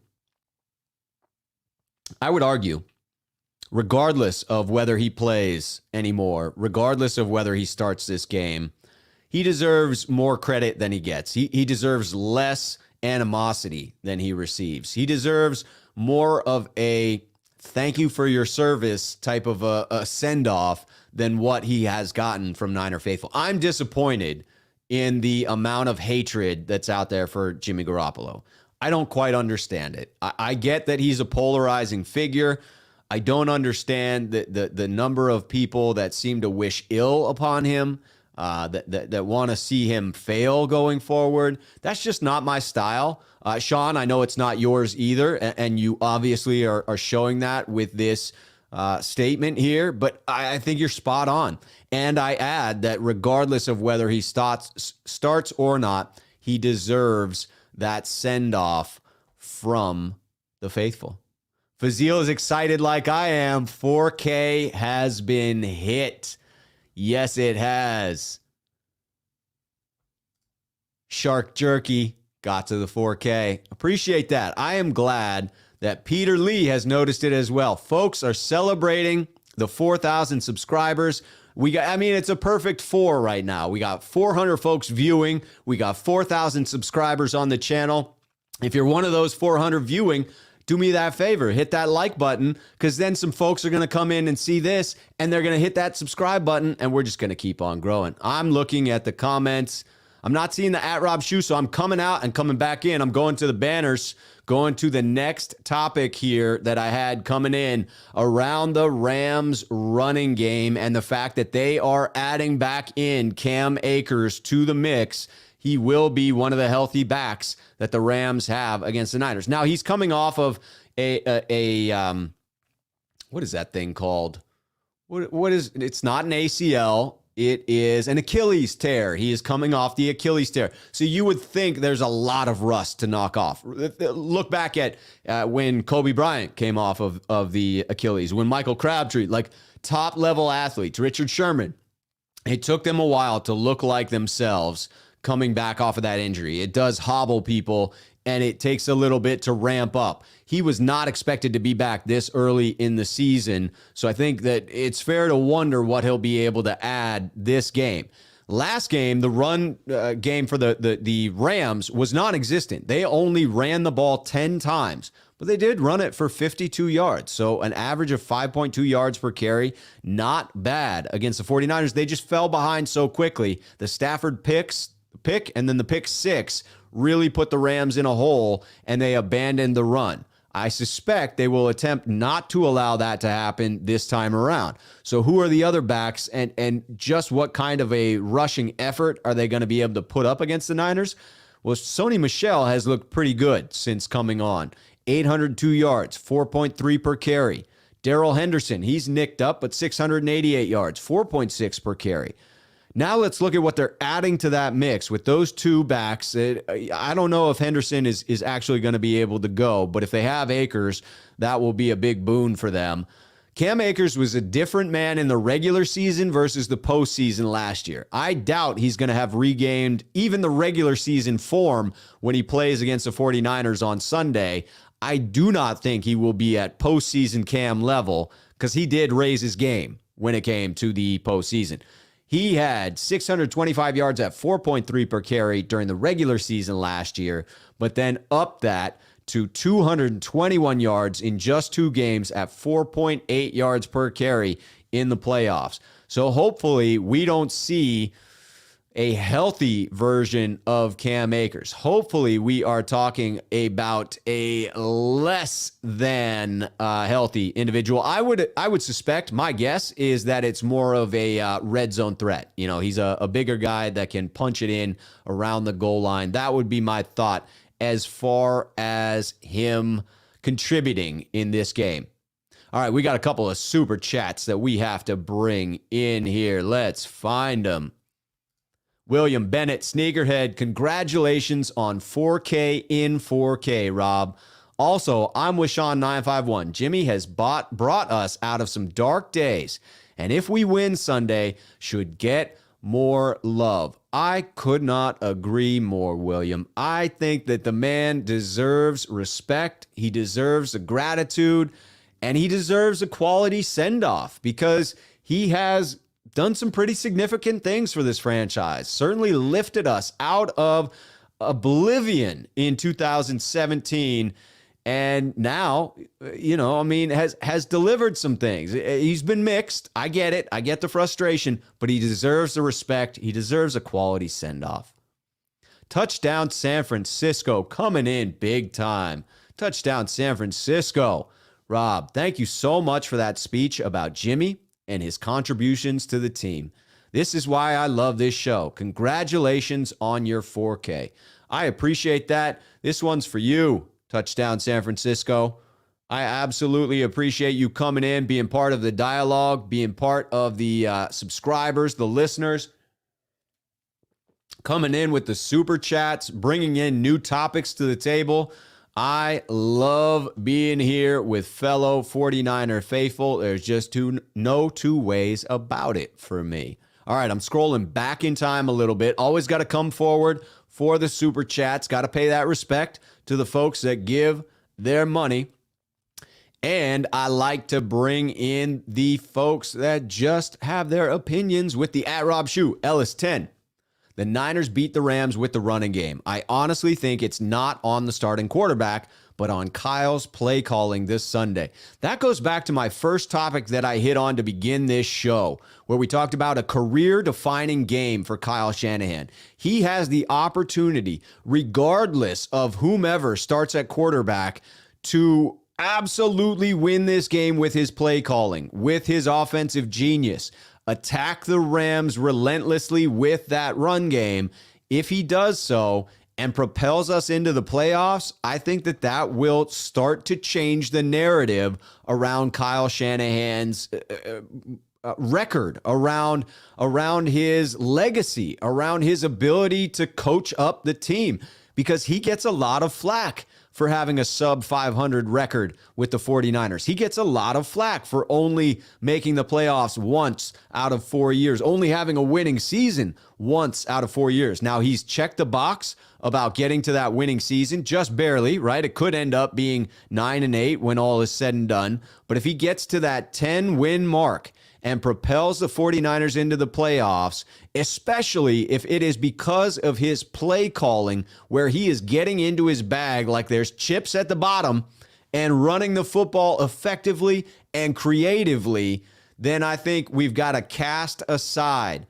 regardless of whether he plays anymore, regardless of whether he starts this game, he deserves more credit than he gets. He deserves less animosity than he receives. He deserves more of a thank you for your service type of a send-off than what he has gotten from Niner faithful. I'm disappointed in the amount of hatred that's out there for Jimmy Garoppolo. I don't quite understand it. I get that he's a polarizing figure. I don't understand the number of people that seem to wish ill upon him, that want to see him fail going forward. That's just not my style. Sean, I know it's not yours either, and you obviously are showing that with this statement here, but I think you're spot on. And I add that regardless of whether he starts or not, he deserves that send-off from the faithful. Fazil is excited like I am. 4K has been hit. Yes, it has. Shark Jerky got to the 4K. Appreciate that. I am glad that Peter Lee has noticed it as well. Folks are celebrating the 4,000 subscribers. It's a perfect 4 right now. We got 400 folks viewing. We got 4,000 subscribers on the channel. If you're one of those 400 viewing, do me that favor, hit that like button, because then some folks are going to come in and see this, and they're going to hit that subscribe button, and we're just going to keep on growing. I'm looking at the comments. I'm not seeing the @Rob Schuh, so I'm coming out and coming back in. I'm going to the banners, going to the next topic here that I had coming in around the Rams running game and the fact that they are adding back in Cam Akers to the mix. He will be one of the healthy backs that the Rams have against the Niners. Now, he's coming off of a what is that thing called? It's not an ACL. It is an Achilles tear. He is coming off the Achilles tear. So you would think there's a lot of rust to knock off. Look back at when Kobe Bryant came off of the Achilles, when Michael Crabtree, like top-level athletes, Richard Sherman. It took them a while to look like themselves coming back off of that injury. It does hobble people, and it takes a little bit to ramp up. He was not expected to be back this early in the season, so I think that it's fair to wonder what he'll be able to add this game. Last game, the run game for the Rams was non-existent. They only ran the ball 10 times, but they did run it for 52 yards, so an average of 5.2 yards per carry. Not bad against the 49ers. They just fell behind so quickly. The Stafford pick and then the pick 6 really put the Rams in a hole, and they abandoned the run. I suspect they will attempt not to allow that to happen this time around. So who are the other backs, and just what kind of a rushing effort are they going to be able to put up against the Niners? Well, Sony Michel has looked pretty good since coming on. 802 yards, 4.3 per carry. Darrell Henderson, he's nicked up, but 688 yards, 4.6 per carry. Now let's look at what they're adding to that mix with those two backs. I don't know if Henderson is actually going to be able to go, but if they have Akers, that will be a big boon for them. Cam Akers was a different man in the regular season versus the postseason last year. I doubt he's going to have regained even the regular season form when he plays against the 49ers on Sunday. I do not think he will be at postseason Cam level, because he did raise his game when it came to the postseason. He had 625 yards at 4.3 per carry during the regular season last year, but then upped that to 221 yards in just 2 games at 4.8 yards per carry in the playoffs. So hopefully we don't see a healthy version of Cam Akers. Hopefully we are talking about a less than healthy individual. I would suspect, my guess is that it's more of a red zone threat. You know, he's a bigger guy that can punch it in around the goal line. That would be my thought as far as him contributing in this game. All right, we got a couple of super chats that we have to bring in here. Let's find them. William Bennett, Sneakerhead, congratulations on 4K in 4K, Rob. Also, I'm with Sean951. Jimmy has brought us out of some dark days, and if we win Sunday, should get more love. I could not agree more, William. I think that the man deserves respect. He deserves the gratitude, and he deserves a quality send-off, because he has done some pretty significant things for this franchise. Certainly lifted us out of oblivion in 2017. And now, has delivered some things. He's been mixed. I get it. I get the frustration, but he deserves the respect. He deserves a quality send-off. Touchdown San Francisco coming in big time. Touchdown San Francisco. Rob, thank you so much for that speech about Jimmy and his contributions to the team. This is why I love this show. Congratulations on your 4K. I appreciate that. This one's for you, Touchdown San Francisco. I absolutely appreciate you coming in, being part of the dialogue, being part of the subscribers, the listeners, coming in with the super chats, bringing in new topics to the table. I love being here with fellow 49er faithful. There's just no two ways about it for me. All right, I'm scrolling back in time a little bit. Always got to come forward for the super chats. Got to pay that respect to the folks that give their money. And I like to bring in the folks that just have their opinions with the @Rob Schuh, Ellis 10. The Niners beat the Rams with the running game. I honestly think it's not on the starting quarterback, but on Kyle's play calling this Sunday. That goes back to my first topic that I hit on to begin this show, where we talked about a career-defining game for Kyle Shanahan. He has the opportunity, regardless of whomever starts at quarterback, to absolutely win this game with his play calling, with his offensive genius. Attack the Rams relentlessly with that run game. If he does so and propels us into the playoffs, I think that will start to change the narrative around Kyle Shanahan's record, around his legacy, around his ability to coach up the team, because he gets a lot of flack for having a sub 500 record with the 49ers. He gets a lot of flack for only making the playoffs once out of 4 years, only having a winning season once out of 4 years. Now, he's checked the box about getting to that winning season, just barely, right? It could end up being 9-8 when all is said and done. But if he gets to that 10-win mark and propels the 49ers into the playoffs, especially if it is because of his play calling, where he is getting into his bag like there's chips at the bottom and running the football effectively and creatively, then I think we've got to cast aside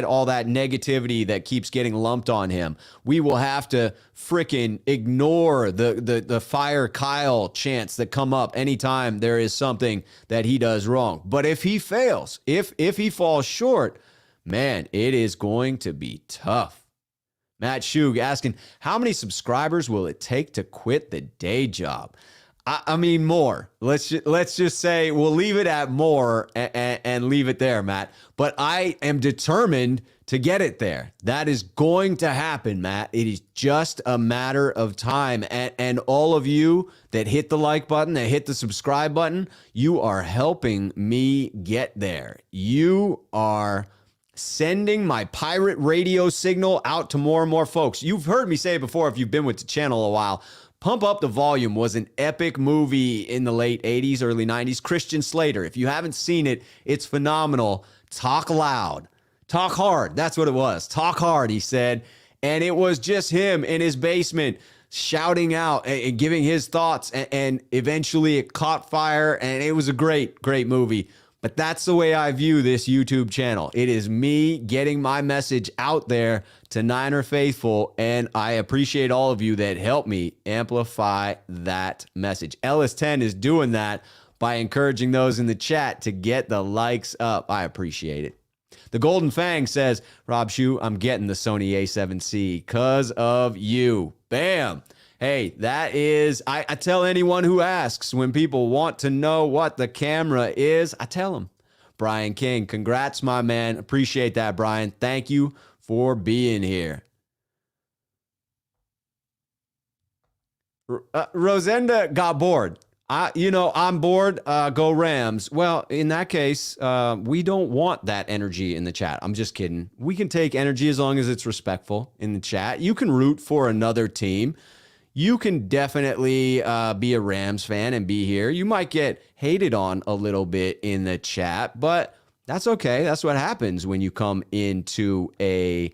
all that negativity that keeps getting lumped on him. We will have to frickin' ignore the fire Kyle chants that come up anytime there is something that he does wrong. But if he fails, if he falls short, man, it is going to be tough. Matt Shug asking, how many subscribers will it take to quit the day job? I mean, more. Let's just say we'll leave it at more and leave it there, Matt. But I am determined to get it there. That is going to happen, Matt. It is just a matter of time. And all of you that hit the like button, that hit the subscribe button, you are helping me get there. You are sending my pirate radio signal out to more and more folks. You've heard me say it before if you've been with the channel a while. Pump Up the Volume was an epic movie in the late 80s, early 90s. Christian Slater. If you haven't seen it, it's phenomenal. Talk loud. Talk hard. That's what it was. Talk hard, he said. And it was just him in his basement shouting out and giving his thoughts. And eventually it caught fire. And it was a great, great movie. But that's the way I view this YouTube channel. It is me getting my message out there to Niner faithful, and I appreciate all of you that help me amplify that message. Ellis10 is doing that by encouraging those in the chat to get the likes up. I appreciate it. The Golden Fang says, Rob Schuh, I'm getting the Sony A7C because of you. Bam. Hey, that is, I tell anyone who asks, when people want to know what the camera is, I tell them. Brian King, congrats, my man. Appreciate that, Brian. Thank you for being here. Rosenda got bored. I'm bored. Go Rams. Well, in that case, we don't want that energy in the chat. I'm just kidding. We can take energy as long as it's respectful in the chat. You can root for another team. You can definitely be a Rams fan and be here. You might get hated on a little bit in the chat, but that's okay. That's what happens when you come into a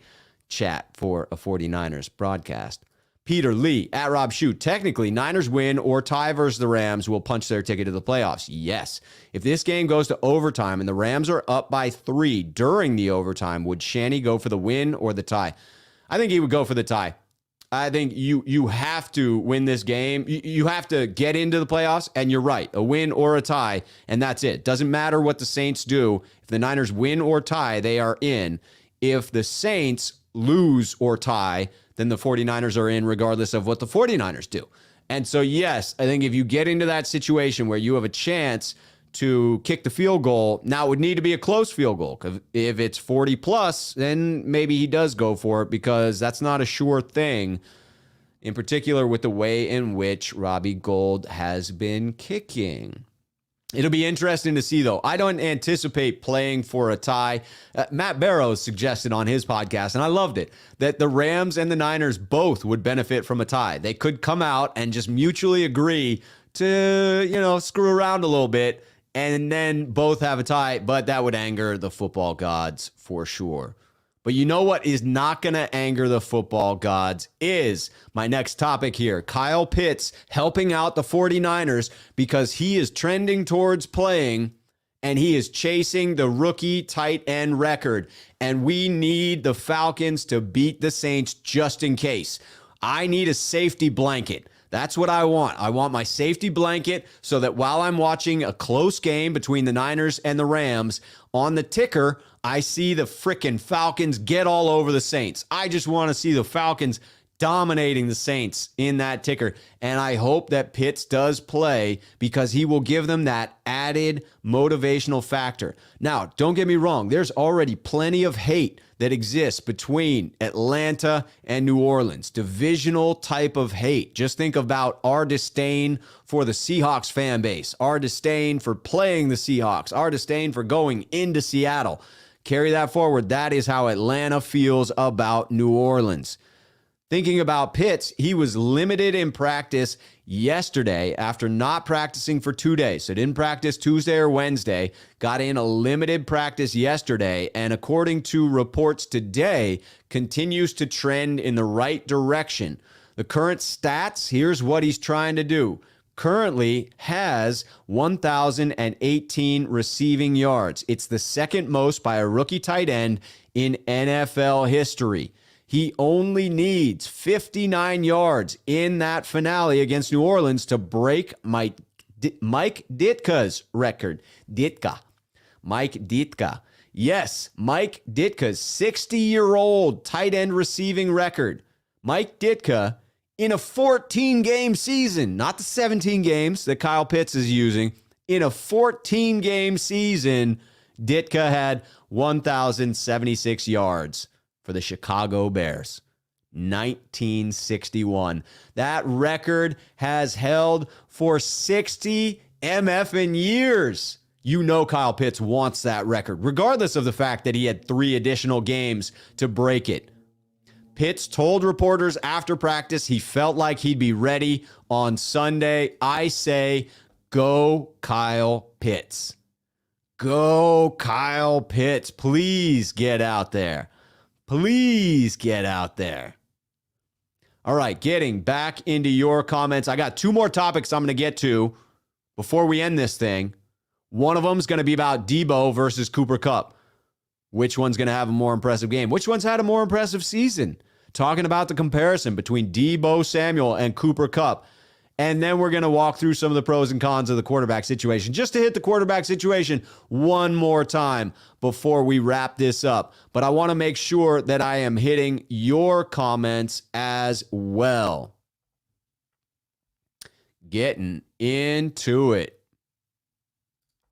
chat for a 49ers broadcast. Peter Lee, @Rob Schuh. Technically, Niners win or tie versus the Rams will punch their ticket to the playoffs. Yes. If this game goes to overtime and the Rams are up by 3 during the overtime, would Shanny go for the win or the tie? I think he would go for the tie. I think you have to win this game. You have to get into the playoffs, and you're right, a win or a tie, and that's it. Doesn't matter what the Saints do. If the Niners win or tie, they are in. If the Saints lose or tie, then the 49ers are in regardless of what the 49ers do. And so, yes, I think if you get into that situation where you have a chance to kick the field goal, now it would need to be a close field goal. Because if it's 40 plus, then maybe he does go for it, because that's not a sure thing, in particular with the way in which Robbie Gould has been kicking. It'll be interesting to see, though. I don't anticipate playing for a tie. Matt Barrows suggested on his podcast, and I loved it, that the Rams and the Niners both would benefit from a tie. They could come out and just mutually agree to, screw around a little bit, and then both have a tie, but that would anger the football gods for sure. But you know what is not going to anger the football gods is my next topic here. Kyle Pitts helping out the 49ers because he is trending towards playing, and he is chasing the rookie tight end record. And we need the Falcons to beat the Saints just in case. I need a safety blanket. That's what I want. I want my safety blanket so that while I'm watching a close game between the Niners and the Rams, on the ticker, I see the frickin' Falcons get all over the Saints. I just want to see the Falcons dominating the Saints in that ticker. And I hope that Pitts does play, because he will give them that added motivational factor. Now, don't get me wrong. There's already plenty of hate that exists between Atlanta and New Orleans. Divisional type of hate. Just think about our disdain for the Seahawks fan base, our disdain for playing the Seahawks, our disdain for going into Seattle. Carry that forward. That is how Atlanta feels about New Orleans. Thinking about Pitts, he was limited in practice yesterday after not practicing for 2 days. So didn't practice Tuesday or Wednesday, got in a limited practice yesterday, and according to reports today, continues to trend in the right direction. The current stats, here's what he's trying to do. Currently has 1,018 receiving yards. It's the second most by a rookie tight end in NFL history. He only needs 59 yards in that finale against New Orleans to break Mike Ditka's record. Mike Ditka. Yes, Mike Ditka's 60-year-old tight end receiving record. Mike Ditka, in a 14-game season, not the 17 games that Kyle Pitts is using, in a 14-game season, Ditka had 1,076 yards for the Chicago Bears. 1961. That record has held for 60 MFing years. You know Kyle Pitts wants that record, regardless of the fact that he had 3 additional games to break it. Pitts told reporters after practice he felt like he'd be ready on Sunday. I say, go Kyle Pitts. Go Kyle Pitts. Please get out there. Please get out there. All right, getting back into your comments. I got 2 more topics I'm going to get to before we end this thing. One of them is going to be about Deebo versus Cooper Kupp. Which one's going to have a more impressive game? Which one's had a more impressive season? Talking about the comparison between Deebo Samuel and Cooper Kupp. And then we're going to walk through some of the pros and cons of the quarterback situation. Just to hit the quarterback situation one more time before we wrap this up. But I want to make sure that I am hitting your comments as well. Getting into it.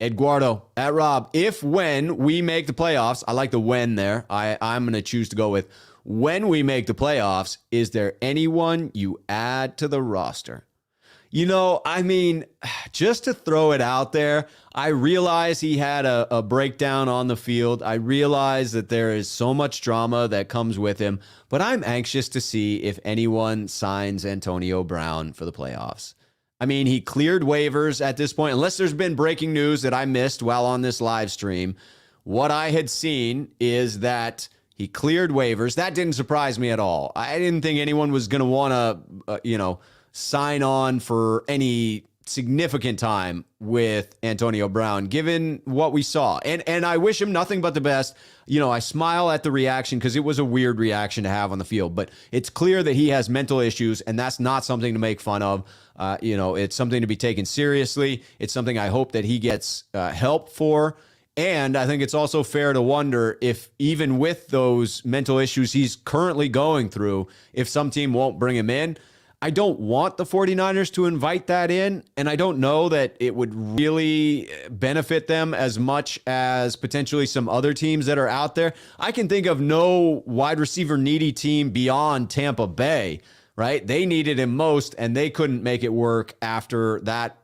Eduardo at Rob, when we make the playoffs, I like the when there. I'm going to choose to go with when we make the playoffs, is there anyone you add to the roster? Just to throw it out there, I realize he had a breakdown on the field. I realize that there is so much drama that comes with him, but I'm anxious to see if anyone signs Antonio Brown for the playoffs. I mean, he cleared waivers at this point, unless there's been breaking news that I missed while on this live stream. What I had seen is that he cleared waivers. That didn't surprise me at all. I didn't think anyone was going to want to, sign on for any significant time with Antonio Brown, given what we saw. And I wish him nothing but the best. I smile at the reaction because it was a weird reaction to have on the field. But it's clear that he has mental issues, and that's not something to make fun of. It's something to be taken seriously. It's something I hope that he gets help for. And I think it's also fair to wonder if even with those mental issues he's currently going through, if some team won't bring him in. I don't want the 49ers to invite that in, and I don't know that it would really benefit them as much as potentially some other teams that are out there. I can think of no wide receiver needy team beyond Tampa Bay, right? They needed him most, and they couldn't make it work after that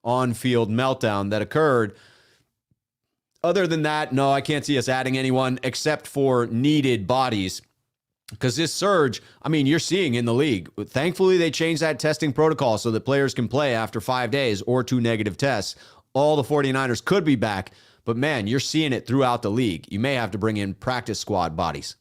on-field meltdown that occurred. Other than that, no, I can't see us adding anyone except for needed bodies. Because this surge, you're seeing in the league. Thankfully, they changed that testing protocol so that players can play after 5 days or 2 negative tests. All the 49ers could be back. But, man, you're seeing it throughout the league. You may have to bring in practice squad bodies.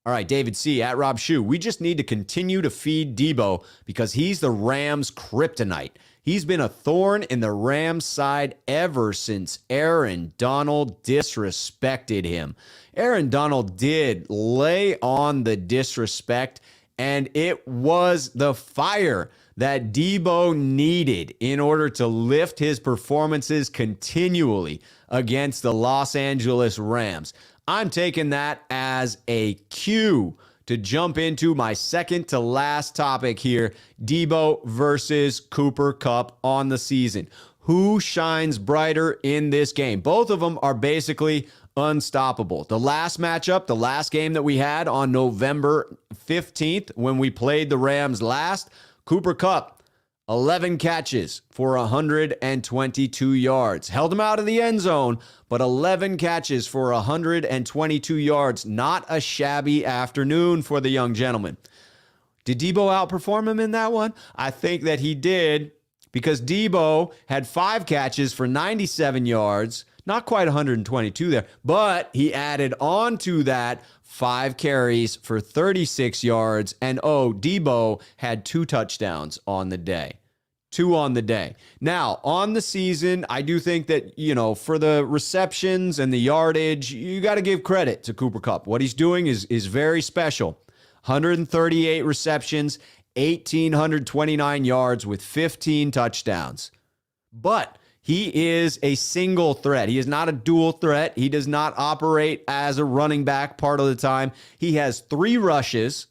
All right, David C. at Rob Schuh. We just need to continue to feed Deebo because he's the Rams' kryptonite. He's been a thorn in the Rams' side ever since Aaron Donald disrespected him. Aaron Donald did lay on the disrespect, and it was the fire that Deebo needed in order to lift his performances continually against the Los Angeles Rams. I'm taking that as a cue to jump into my second to last topic here, Deebo versus Cooper Kupp on the season. Who shines brighter in this game? Both of them are basically unstoppable. The last matchup, the last game that we had on November 15th when we played the Rams last, Cooper Kupp, 11 catches for 122 yards. Held him out of the end zone, but 11 catches for 122 yards. Not a shabby afternoon for the young gentleman. Did Deebo outperform him in that one? I think that he did because Deebo had 5 catches for 97 yards. Not quite 122 there, but he added on to that 5 carries for 36 yards. And Deebo had 2 touchdowns on the day. 2 on the day. Now, on the season, I do think that, for the receptions and the yardage, you got to give credit to Cooper Kupp. What he's doing is very special. 138 receptions, 1,829 yards with 15 touchdowns. But he is a single threat. He is not a dual threat. He does not operate as a running back part of the time. He has 3 rushes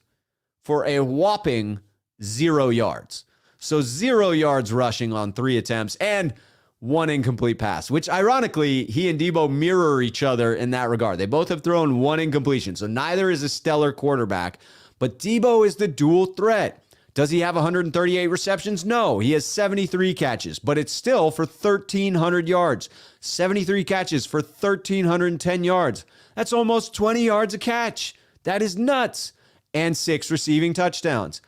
for a whopping 0 yards. So 0 yards rushing on 3 attempts and 1 incomplete pass, which ironically, he and Deebo mirror each other in that regard. They both have thrown 1 incompletion, so neither is a stellar quarterback. But Deebo is the dual threat. Does he have 138 receptions? No, he has 73 catches, but it's still for 1,300 yards. 73 catches for 1,310 yards. That's almost 20 yards a catch. That is nuts. And 6 receiving touchdowns.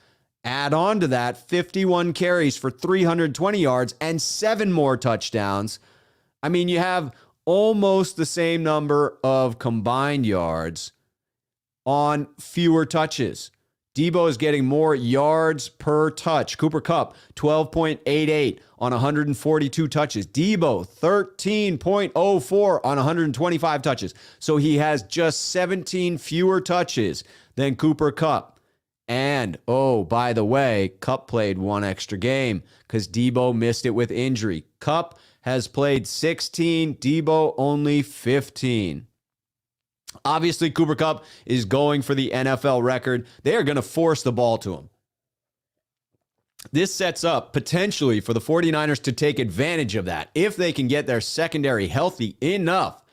Add on to that 51 carries for 320 yards and 7 more touchdowns. You have almost the same number of combined yards on fewer touches. Deebo is getting more yards per touch. Cooper Kupp, 12.88 on 142 touches. Deebo, 13.04 on 125 touches. So he has just 17 fewer touches than Cooper Kupp. And, by the way, Kupp played 1 extra game because Deebo missed it with injury. Kupp has played 16, Deebo only 15. Obviously, Cooper Kupp is going for the NFL record. They are going to force the ball to him. This sets up potentially for the 49ers to take advantage of that. If they can get their secondary healthy enough,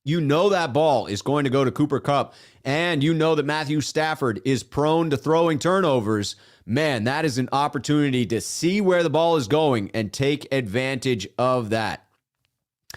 that ball is going to go to Cooper Kupp, and that Matthew Stafford is prone to throwing turnovers. Man, that is an opportunity to see where the ball is going and take advantage of that.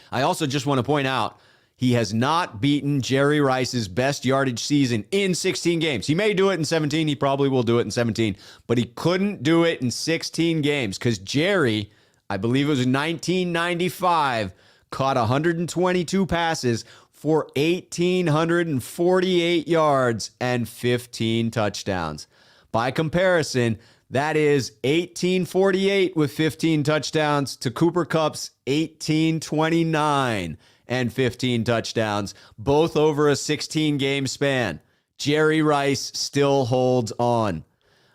I also just want to point out, he has not beaten Jerry Rice's best yardage season in 16 games. He may do it in 17. He probably will do it in 17. But he couldn't do it in 16 games because Jerry, I believe it was 1995, caught 122 passes for 1,848 yards and 15 touchdowns. By comparison, That is 1848 with 15 touchdowns to Cooper Kupp's 1829 and 15 touchdowns, both over a 16-game span. Jerry Rice still holds on.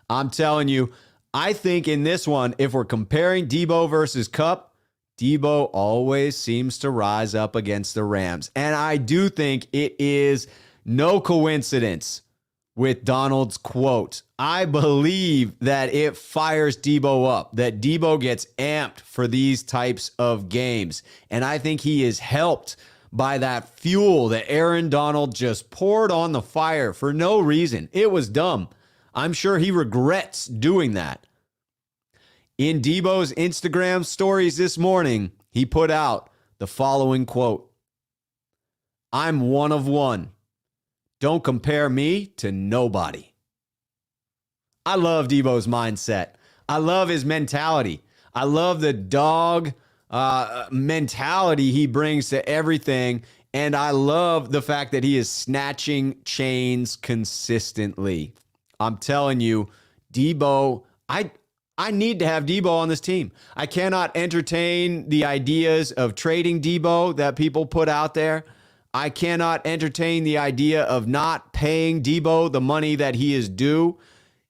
I'm telling you, I think in this one, if we're comparing Deebo versus Kupp, Deebo always seems to rise up against the Rams. And I do think it is no coincidence with Donald's quote. I believe that it fires Deebo up, that Deebo gets amped for these types of games. And I think he is helped by that fuel that Aaron Donald just poured on the fire for no reason. It was dumb. I'm sure he regrets doing that. In Deebo's Instagram stories this morning, he put out the following quote: "I'm one of one. Don't compare me to nobody." I love Deebo's mindset. I love his mentality. I love the dog mentality he brings to everything. And I love the fact that he is snatching chains consistently. I'm telling you, Deebo, I need to have Deebo on this team. I cannot entertain the ideas of trading Deebo that people put out there. I cannot entertain the idea of not paying Deebo the money that he is due.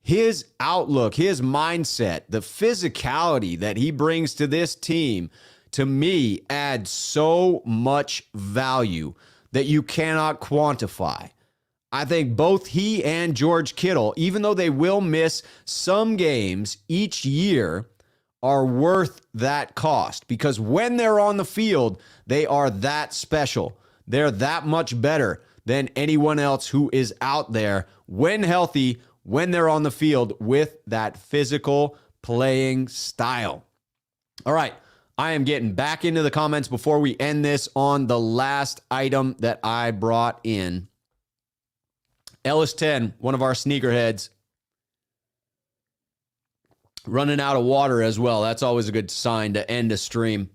His outlook, his mindset, the physicality that he brings to this team, to me, adds so much value that you cannot quantify. I think both he and George Kittle, even though they will miss some games each year, are worth that cost, because when they're on the field, they are that special. They're that much better than anyone else who is out there when healthy, when they're on the field with that physical playing style. All right, I am getting back into the comments before we end this on the last item that I brought in. Ellis 10, one of our sneakerheads, running out of water as well. That's always a good sign to end a stream.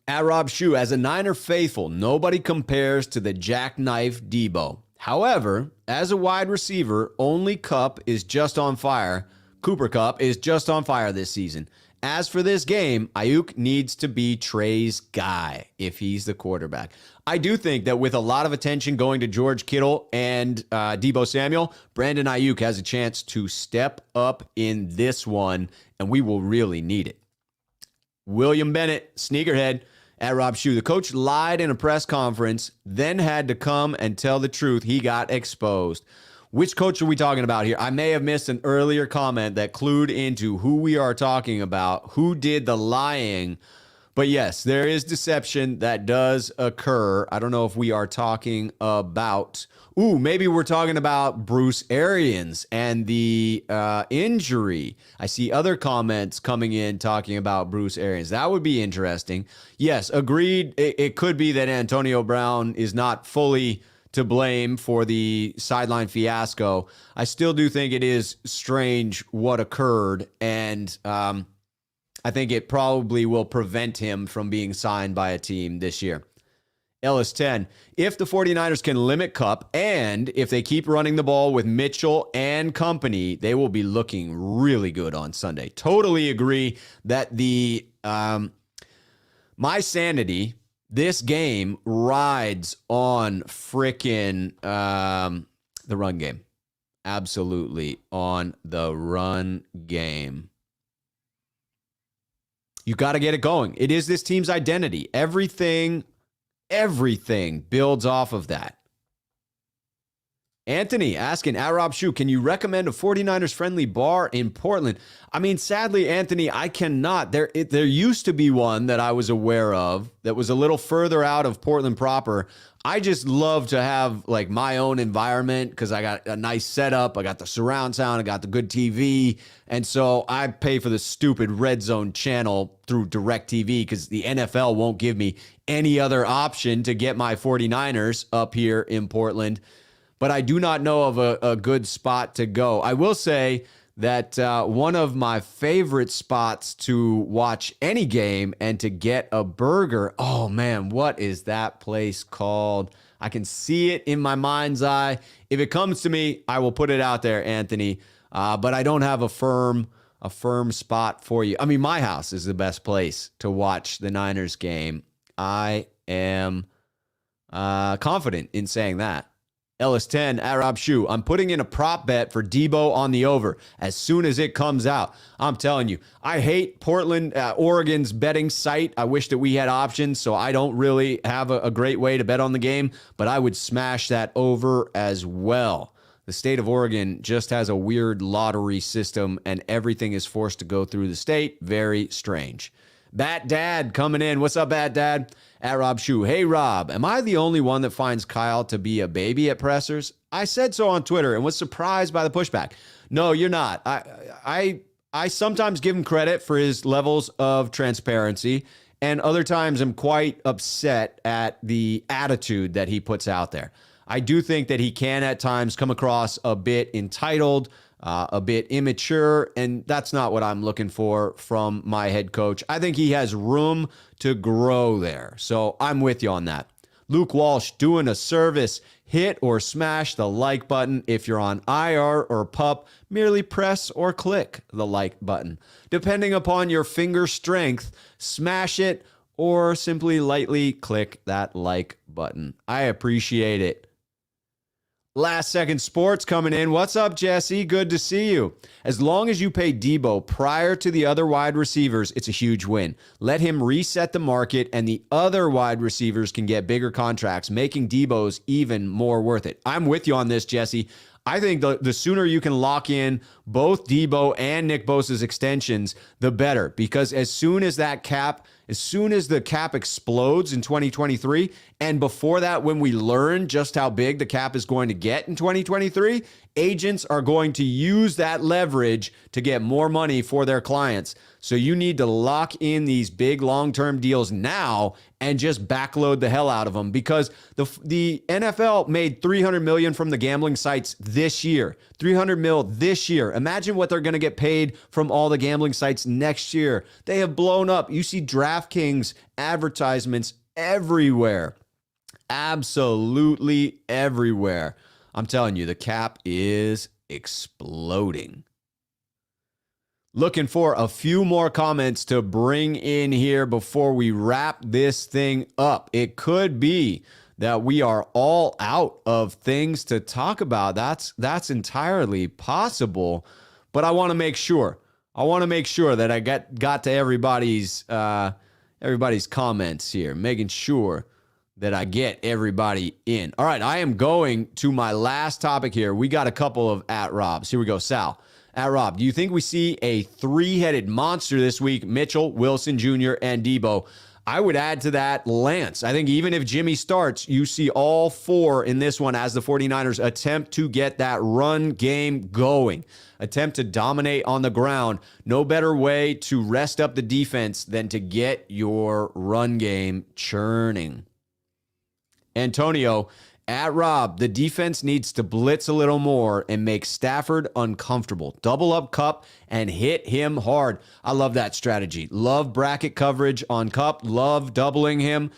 At Rob Schuh, as a Niner faithful, nobody compares to the jackknife Deebo. However, as a wide receiver, only Kupp is just on fire. Cooper Kupp is just on fire this season. As for this game, Ayuk needs to be Trey's guy if he's the quarterback. I do think that with a lot of attention going to George Kittle and Deebo Samuel, Brandon Ayuk has a chance to step up in this one, and we will really need it. William Bennett, sneakerhead, at Rob Schuh. The coach lied in a press conference, then had to come and tell the truth. He got exposed. Which coach are we talking about here? I may have missed an earlier comment that clued into who we are talking about, who did the lying. But yes, there is deception that does occur. I don't know if we are talking about, maybe we're talking about Bruce Arians and the injury. I see other comments coming in talking about Bruce Arians. That would be interesting. Yes, agreed. It could be that Antonio Brown is not fully to blame for the sideline fiasco. I still do think it is strange what occurred, and I think it probably will prevent him from being signed by a team this year. Ellis 10, if the 49ers can limit Kupp and if they keep running the ball with Mitchell and company, they will be looking really good on Sunday. Totally agree that my sanity, this game rides on frickin' the run game. Absolutely on the run game. You got to get it going. It is this team's identity. Everything builds off of that. Anthony asking, at Rob Schuh, can you recommend a 49ers friendly bar in Portland? I mean, sadly, Anthony, I cannot. There used to be one that I was aware of that was a little further out of Portland proper. I just love to have like my own environment because I got a nice setup. I got the surround sound. I got the good TV. And so I pay for the stupid Red Zone channel through DirecTV because the NFL won't give me any other option to get my 49ers up here in Portland. But I do not know of a good spot to go. I will say that one of my favorite spots to watch any game and to get a burger, oh man, what is that place called? I can see it in my mind's eye. If it comes to me, I will put it out there, Anthony. but I don't have a firm spot for you. I mean, my house is the best place to watch the Niners game. I am confident in saying that. Ellis10 at Rob Schuh. I'm putting in a prop bet for Deebo on the over as soon as it comes out. I'm telling you, I hate Portland, Oregon's betting site. I wish that we had options, so I don't really have a great way to bet on the game, but I would smash that over as well. The state of Oregon just has a weird lottery system, and everything is forced to go through the state. Very strange. Bat Dad coming in. What's up, Bat Dad? At Rob Schuh. Hey, Rob, am I the only one that finds Kyle to be a baby at pressers? I said so on Twitter and was surprised by the pushback. No, you're not. I sometimes give him credit for his levels of transparency, and other times I'm quite upset at the attitude that he puts out there. I do think that he can at times come across a bit entitled, a bit immature, and that's not what I'm looking for from my head coach. I think he has room to grow there, so I'm with you on that. Luke Walsh doing a service. Hit or smash the like button. If you're on IR or PUP, merely press or click the like button. Depending upon your finger strength, smash it or simply lightly click that like button. I appreciate it. Last Second Sports coming in. What's up, Jesse? Good to see you. As long as you pay Deebo prior to the other wide receivers, it's a huge win. Let him reset the market, and the other wide receivers can get bigger contracts, making Deebo's even more worth it. I'm with you on this, Jesse. I think the sooner you can lock in both Deebo and Nick Bosa's extensions, the better. Because as soon as the cap explodes in 2023, and before that, when we learn just how big the cap is going to get in 2023, agents are going to use that leverage to get more money for their clients. So you need to lock in these big long-term deals now and just backload the hell out of them, because the NFL made $300 million from the gambling sites this year. $300 million this year. Imagine what they're going to get paid from all the gambling sites next year. They have blown up. You see DraftKings advertisements everywhere. Absolutely everywhere. I'm telling you, the cap is exploding. Looking for a few more comments to bring in here before we wrap this thing up. It could be that we are all out of things to talk about. That's entirely possible, but I want to make sure. That I got to everybody's comments here, making sure that I get everybody in. All right, I am going to my last topic here. We got a couple of at Robs. Here we go. Sal. At Rob, do you think we see a three-headed monster this week? Mitchell, Wilson Jr., and Deebo. I would add to that Lance. I think even if Jimmy starts, you see all four in this one as the 49ers attempt to get that run game going, attempt to dominate on the ground. No better way to rest up the defense than to get your run game churning. Antonio, at Rob, the defense needs to blitz a little more and make Stafford uncomfortable. Double up Kupp and hit him hard. I love that strategy. Love bracket coverage on Kupp. Love doubling him.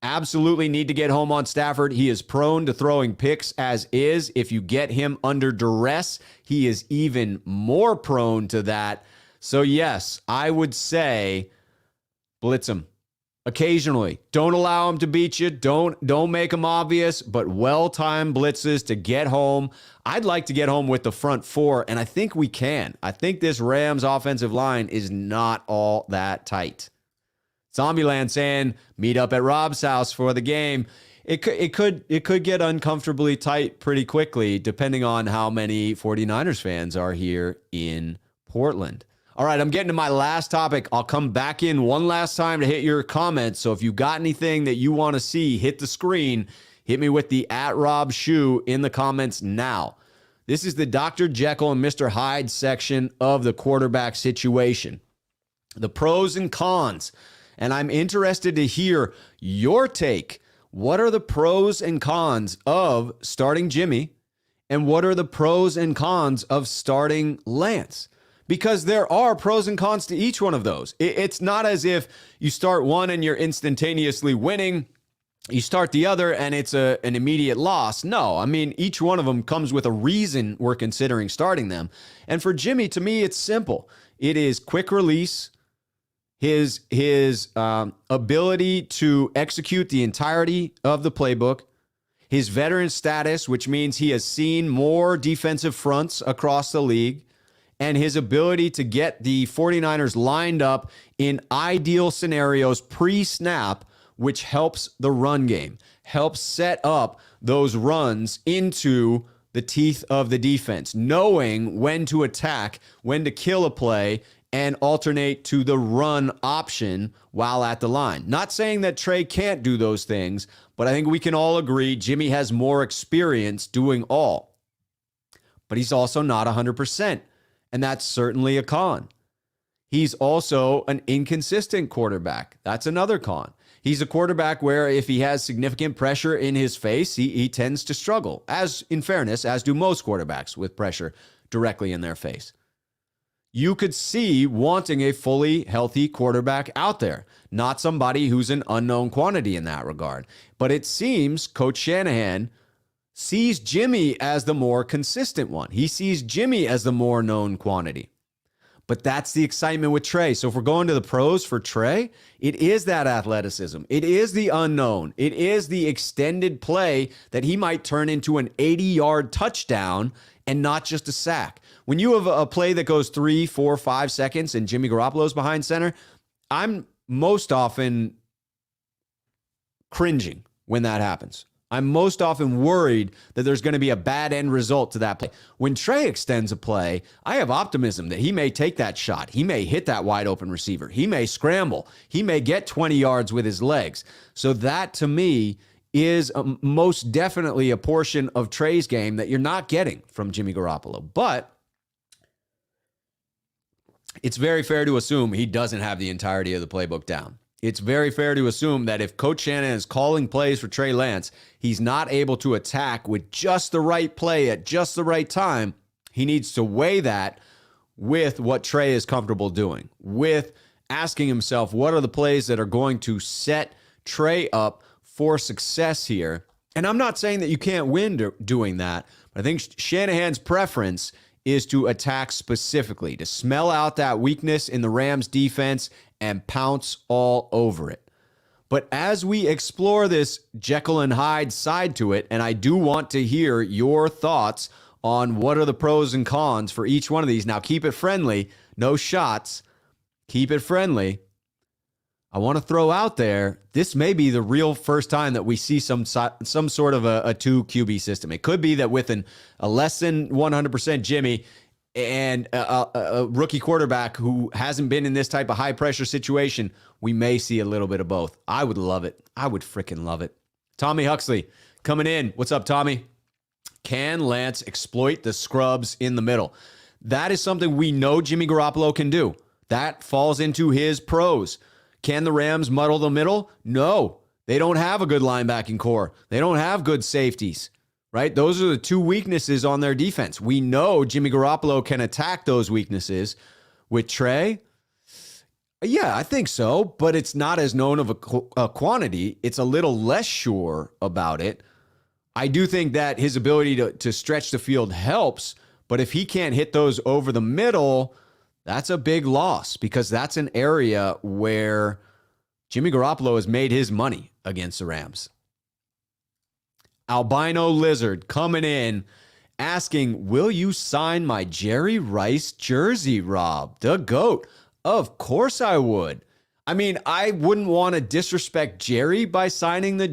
Absolutely need to get home on Stafford. He is prone to throwing picks as is. If you get him under duress, he is even more prone to that. So yes, I would say blitz him. Occasionally. Don't allow him to beat you. Don't make him obvious, but well-timed blitzes to get home. I'd like to get home with the front four, and I think we can. I think this Rams offensive line is not all that tight. Zombieland saying, meet up at Rob's house for the game. It could get uncomfortably tight pretty quickly, depending on how many 49ers fans are here in Portland. All right, I'm getting to my last topic. I'll come back in one last time to hit your comments. So if you got anything that you want to see, hit the screen. Hit me with the at Rob Schuh in the comments now. This is the Dr. Jekyll and Mr. Hyde section of the quarterback situation. The pros and cons. And I'm interested to hear your take. What are the pros and cons of starting Jimmy? And what are the pros and cons of starting Lance? Because there are pros and cons to each one of those. It's not as if you start one and you're instantaneously winning, You start the other and it's an immediate loss. No, I mean, each one of them comes with a reason we're considering starting them. And for Jimmy, to me, it's simple. It is quick release, his ability to execute the entirety of the playbook, his veteran status, which means he has seen more defensive fronts across the league, and his ability to get the 49ers lined up in ideal scenarios pre-snap, which helps the run game, helps set up those runs into the teeth of the defense, knowing when to attack, when to kill a play, and alternate to the run option while at the line. Not saying that Trey can't do those things, but I think we can all agree Jimmy has more experience doing all. But he's also not 100%, and that's certainly a con. He's also an inconsistent quarterback. That's another con. He's a quarterback where if he has significant pressure in his face, he tends to struggle, as in fairness, as do most quarterbacks with pressure directly in their face. You could see wanting a fully healthy quarterback out there, not somebody who's an unknown quantity in that regard. But it seems Coach Shanahan sees Jimmy as the more consistent one. He sees Jimmy as the more known quantity. But that's the excitement with Trey. So if we're going to the pros for Trey, it is that athleticism. It is the unknown. It is the extended play that he might turn into an 80-yard touchdown and not just a sack. When you have a play that goes 3, 4, 5 seconds and Jimmy Garoppolo's behind center, I'm most often cringing when that happens. I'm most often worried that there's going to be a bad end result to that play. When Trey extends a play, I have optimism that he may take that shot. He may hit that wide open receiver. He may scramble. He may get 20 yards with his legs. So that, to me, is most definitely a portion of Trey's game that you're not getting from Jimmy Garoppolo. But it's very fair to assume he doesn't have the entirety of the playbook down. It's very fair to assume that if Coach Shanahan is calling plays for Trey Lance, he's not able to attack with just the right play at just the right time. He needs to weigh that with what Trey is comfortable doing, with asking himself, what are the plays that are going to set Trey up for success here? And I'm not saying that you can't win doing that, but I think Shanahan's preference is to attack specifically, to smell out that weakness in the Rams defense and pounce all over it. But as we explore this Jekyll and Hyde side to it, and I do want to hear your thoughts on what are the pros and cons for each one of these. Now, keep it friendly, no shots, keep it friendly. I want to throw out there, this may be the real first time that we see some sort of a 2 QB system. It could be that with a less than 100% Jimmy and a rookie quarterback who hasn't been in this type of high-pressure situation, we may see a little bit of both. I would love it. I would freaking love it. Tommy Huxley coming in. What's up, Tommy? Can Lance exploit the scrubs in the middle? That is something we know Jimmy Garoppolo can do. That falls into his pros. Can the Rams muddle the middle? No. They don't have a good linebacking core. They don't have good safeties, right? Those are the 2 weaknesses on their defense. We know Jimmy Garoppolo can attack those weaknesses. With Trey, yeah, I think so, but it's not as known of a quantity. It's a little less sure about it. I do think that his ability to stretch the field helps, but if he can't hit those over the middle, that's a big loss because that's an area where Jimmy Garoppolo has made his money against the Rams. Albino Lizard coming in asking, will you sign my Jerry Rice jersey, Rob? The GOAT. Of course I would. I mean, I wouldn't want to disrespect Jerry by signing the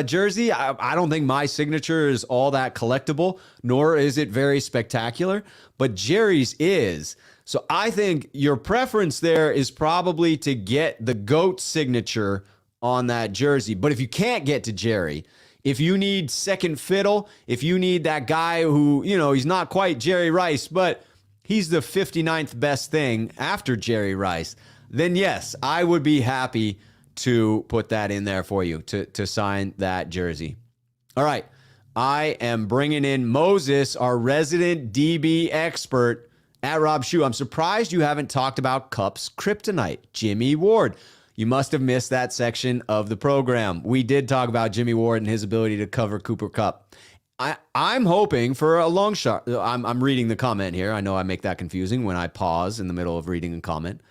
jersey. I don't think my signature is all that collectible, nor is it very spectacular, but Jerry's is. So I think your preference there is probably to get the GOAT signature on that jersey. But if you can't get to Jerry, if you need second fiddle, if you need that guy who, he's not quite Jerry Rice, but he's the 59th best thing after Jerry Rice, then yes, I would be happy to put that in there for you, to sign that jersey. All right, I am bringing in Moses, our resident DB expert, at Rob Schuh. I'm surprised you haven't talked about Kupp's kryptonite, Jimmy Ward. You must have missed that section of the program. We did talk about Jimmy Ward and his ability to cover Cooper Kupp. I'm hoping for a long shot. I'm reading the comment here. I know I make that confusing when I pause in the middle of reading a comment.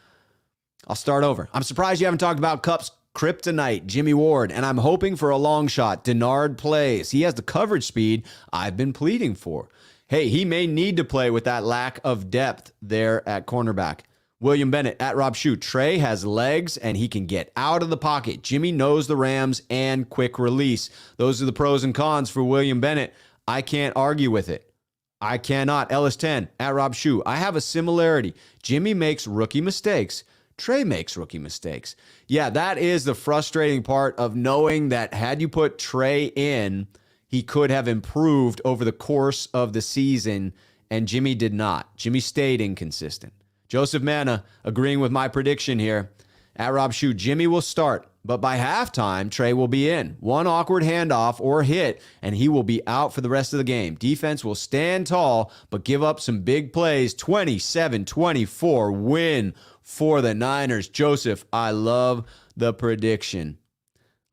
I'll start over. I'm surprised you haven't talked about Kupp's kryptonite, Jimmy Ward, and I'm hoping for a long shot. Denard plays. He has the coverage speed I've been pleading for. Hey, he may need to play with that lack of depth there at cornerback. William Bennett at Rob Schuh. Trey has legs and he can get out of the pocket. Jimmy knows the Rams and quick release. Those are the pros and cons for William Bennett. I can't argue with it. I cannot. Ellis 10 at Rob Schuh. I have a similarity. Jimmy makes rookie mistakes. Trey makes rookie mistakes. Yeah, that is the frustrating part of knowing that had you put Trey in, he could have improved over the course of the season, and Jimmy did not. Jimmy stayed inconsistent. Joseph Manna agreeing with my prediction here. At Rob Schuh, Jimmy will start, but by halftime, Trey will be in. One awkward handoff or hit, and he will be out for the rest of the game. Defense will stand tall, but give up some big plays. 27-24 win for the Niners. Joseph, I love the prediction.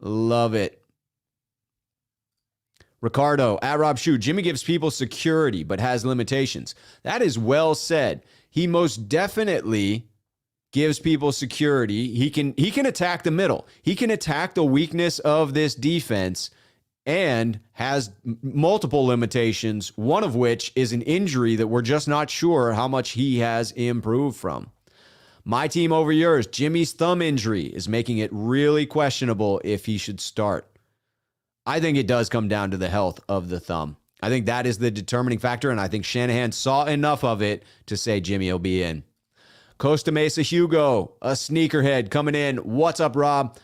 Love it. Ricardo, at Rob Schuh, Jimmy gives people security, but has limitations. That is well said. He most definitely gives people security. He can attack the middle. He can attack the weakness of this defense and has multiple limitations, one of which is an injury that we're just not sure how much he has improved from. My team over yours, Jimmy's thumb injury is making it really questionable if he should start. I think it does come down to the health of the thumb. I think that is the determining factor, and I think Shanahan saw enough of it to say Jimmy will be in. Costa Mesa Hugo, a sneakerhead coming in. What's up, Rob?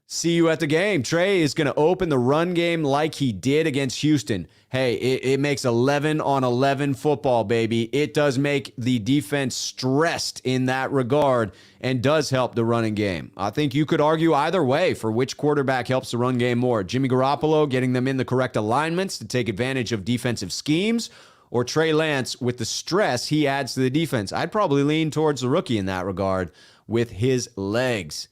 See you at the game. Trey is going to open the run game like he did against Houston. Hey, it makes 11 on 11 football, baby. It does make the defense stressed in that regard and does help the running game. I think you could argue either way for which quarterback helps the run game more. Jimmy Garoppolo getting them in the correct alignments to take advantage of defensive schemes, or Trey Lance with the stress he adds to the defense. I'd probably lean towards the rookie in that regard with his legs.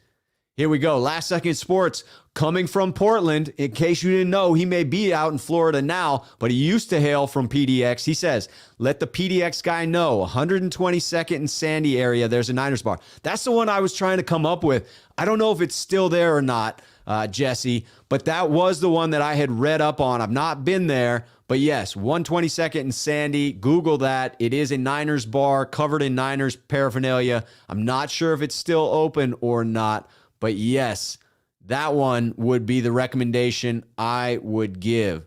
Here we go. Last Second Sports coming from Portland. In case you didn't know, he may be out in Florida now, but he used to hail from PDX. He says, let the PDX guy know, 122nd and Sandy area, there's a Niners bar. That's the one I was trying to come up with. I don't know if it's still there or not, Jesse, but that was the one that I had read up on. I've not been there, but yes, 122nd and Sandy. Google that. It is a Niners bar covered in Niners paraphernalia. I'm not sure if it's still open or not. But yes, that one would be the recommendation I would give.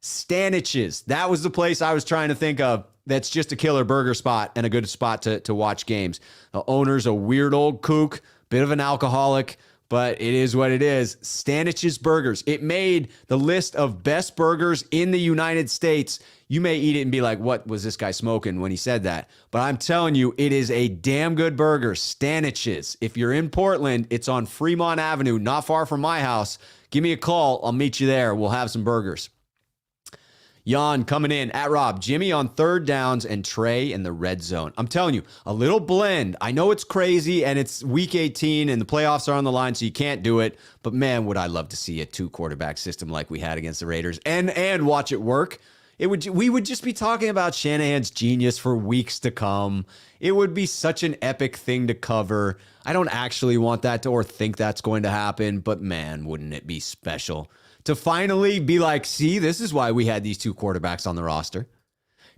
Stanich's. That was the place I was trying to think of. That's just a killer burger spot and a good spot to watch games. The owner's a weird old kook, bit of an alcoholic, but it is what it is. Stanich's Burgers. It made the list of best burgers in the United States. You may eat it and be like, what was this guy smoking when he said that? But I'm telling you, it is a damn good burger. Stanich's. If you're in Portland, it's on Fremont Avenue, not far from my house. Give me a call. I'll meet you there. We'll have some burgers. Jan coming in at Rob. Jimmy on third downs and Trey in the red zone. I'm telling you, a little blend. I know it's crazy and it's week 18 and the playoffs are on the line, so you can't do it. But man, would I love to see a 2-quarterback system like we had against the Raiders and watch it work. We would just be talking about Shanahan's genius for weeks to come. It would be such an epic thing to cover. I don't actually want that to or think that's going to happen, but man, wouldn't it be special to finally be like, see, this is why we had these 2 quarterbacks on the roster.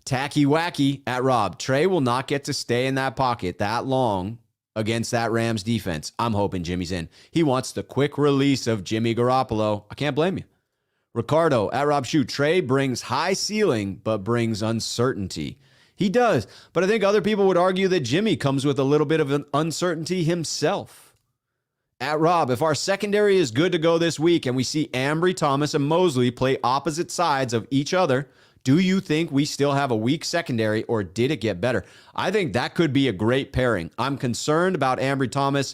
Tacky Wacky at Rob. Trey will not get to stay in that pocket that long against that Rams defense. I'm hoping Jimmy's in. He wants the quick release of Jimmy Garoppolo. I can't blame you. Ricardo at Rob Schuh. Trey brings high ceiling, but brings uncertainty. He does, but I think other people would argue that Jimmy comes with a little bit of an uncertainty himself. At Rob, if our secondary is good to go this week and we see Ambry, Thomas, and Mosley play opposite sides of each other, do you think we still have a weak secondary or did it get better? I think that could be a great pairing. I'm concerned about Ambry Thomas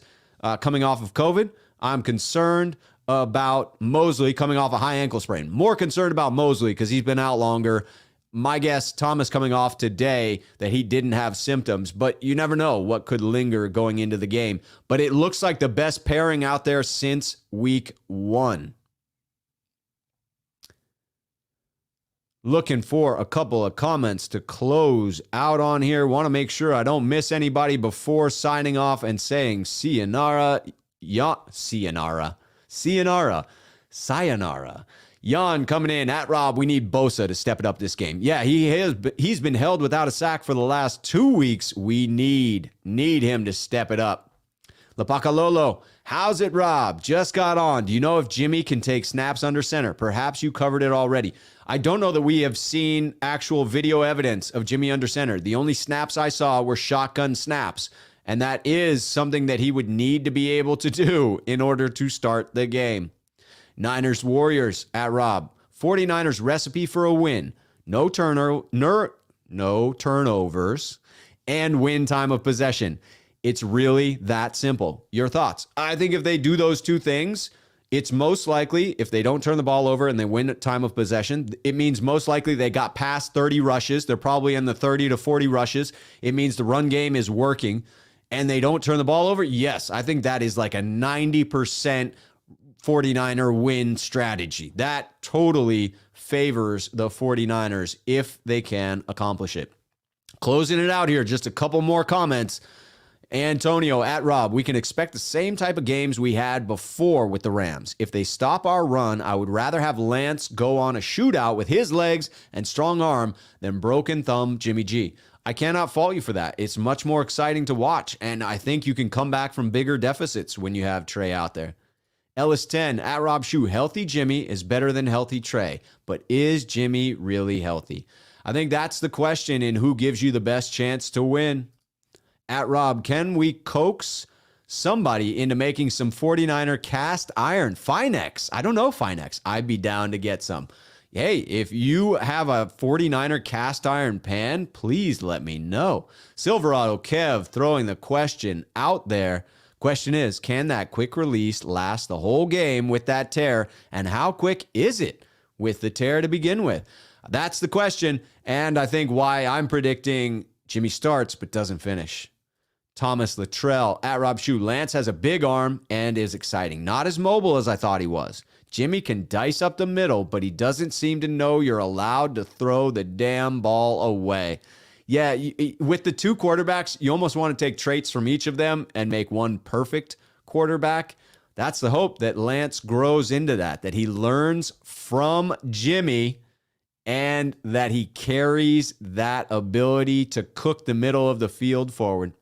coming off of COVID. I'm concerned about Mosley coming off a high ankle sprain. More concerned about Mosley because he's been out longer. My guess, Thomas coming off today, that he didn't have symptoms, but you never know what could linger going into the game. But it looks like the best pairing out there since week 1. Looking for a couple of comments to close out on here. Want to make sure I don't miss anybody before signing off and saying sayonara. Sayonara. Jan coming in at Rob. We need Bosa to step it up this game. Yeah, he's been held without a sack for the last 2 weeks. We need him to step it up. Lapacalolo, how's it, Rob? Just got on. Do you know if Jimmy can take snaps under center? Perhaps you covered it already. I don't know that we have seen actual video evidence of Jimmy under center. The only snaps I saw were shotgun snaps, and that is something that he would need to be able to do in order to start the game. Niners Warriors at Rob. 49ers recipe for a win. No turnovers and win time of possession. It's really that simple. Your thoughts? I think if they do those two things, it's most likely, if they don't turn the ball over and they win time of possession, it means most likely they got past 30 rushes. They're probably in the 30 to 40 rushes. It means the run game is working and they don't turn the ball over. Yes, I think that is like a 90% 49er win strategy. That totally favors the 49ers if they can accomplish it. Closing it out here, just a couple more comments. Antonio at Rob, we can expect the same type of games we had before with the Rams. If they stop our run, I would rather have Lance go on a shootout with his legs and strong arm than broken thumb Jimmy G. I cannot fault you for that. It's much more exciting to watch, and I think you can come back from bigger deficits when you have Trey out there. Ellis 10 at Rob Schuh, healthy Jimmy is better than healthy Trey, but is Jimmy really healthy? I think that's the question in who gives you the best chance to win. At Rob, can we coax somebody into making some 49er cast iron? Finex. I don't know Finex. I'd be down to get some. Hey, if you have a 49er cast iron pan, please let me know. Silverado Kev throwing the question out there. Question is, can that quick release last the whole game with that tear? And how quick is it with the tear to begin with? That's the question. And I think why I'm predicting Jimmy starts but doesn't finish. Thomas Luttrell at Rob Schuh. Lance has a big arm and is exciting. Not as mobile as I thought he was. Jimmy can dice up the middle, but he doesn't seem to know you're allowed to throw the damn ball away. Yeah, with the two quarterbacks, you almost want to take traits from each of them and make one perfect quarterback. That's the hope, that Lance grows into that he learns from Jimmy and that he carries that ability to cook the middle of the field forward.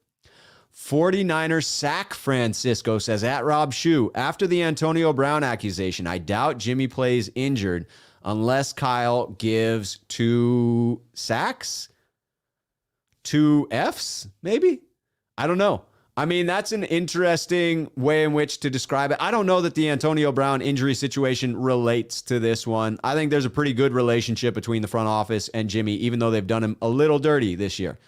49ers sack Francisco says, at Rob Schuh, after the Antonio Brown accusation, I doubt Jimmy plays injured unless Kyle gives 2 sacks, 2 Fs, maybe? I don't know. I mean, that's an interesting way in which to describe it. I don't know that the Antonio Brown injury situation relates to this one. I think there's a pretty good relationship between the front office and Jimmy, even though they've done him a little dirty this year.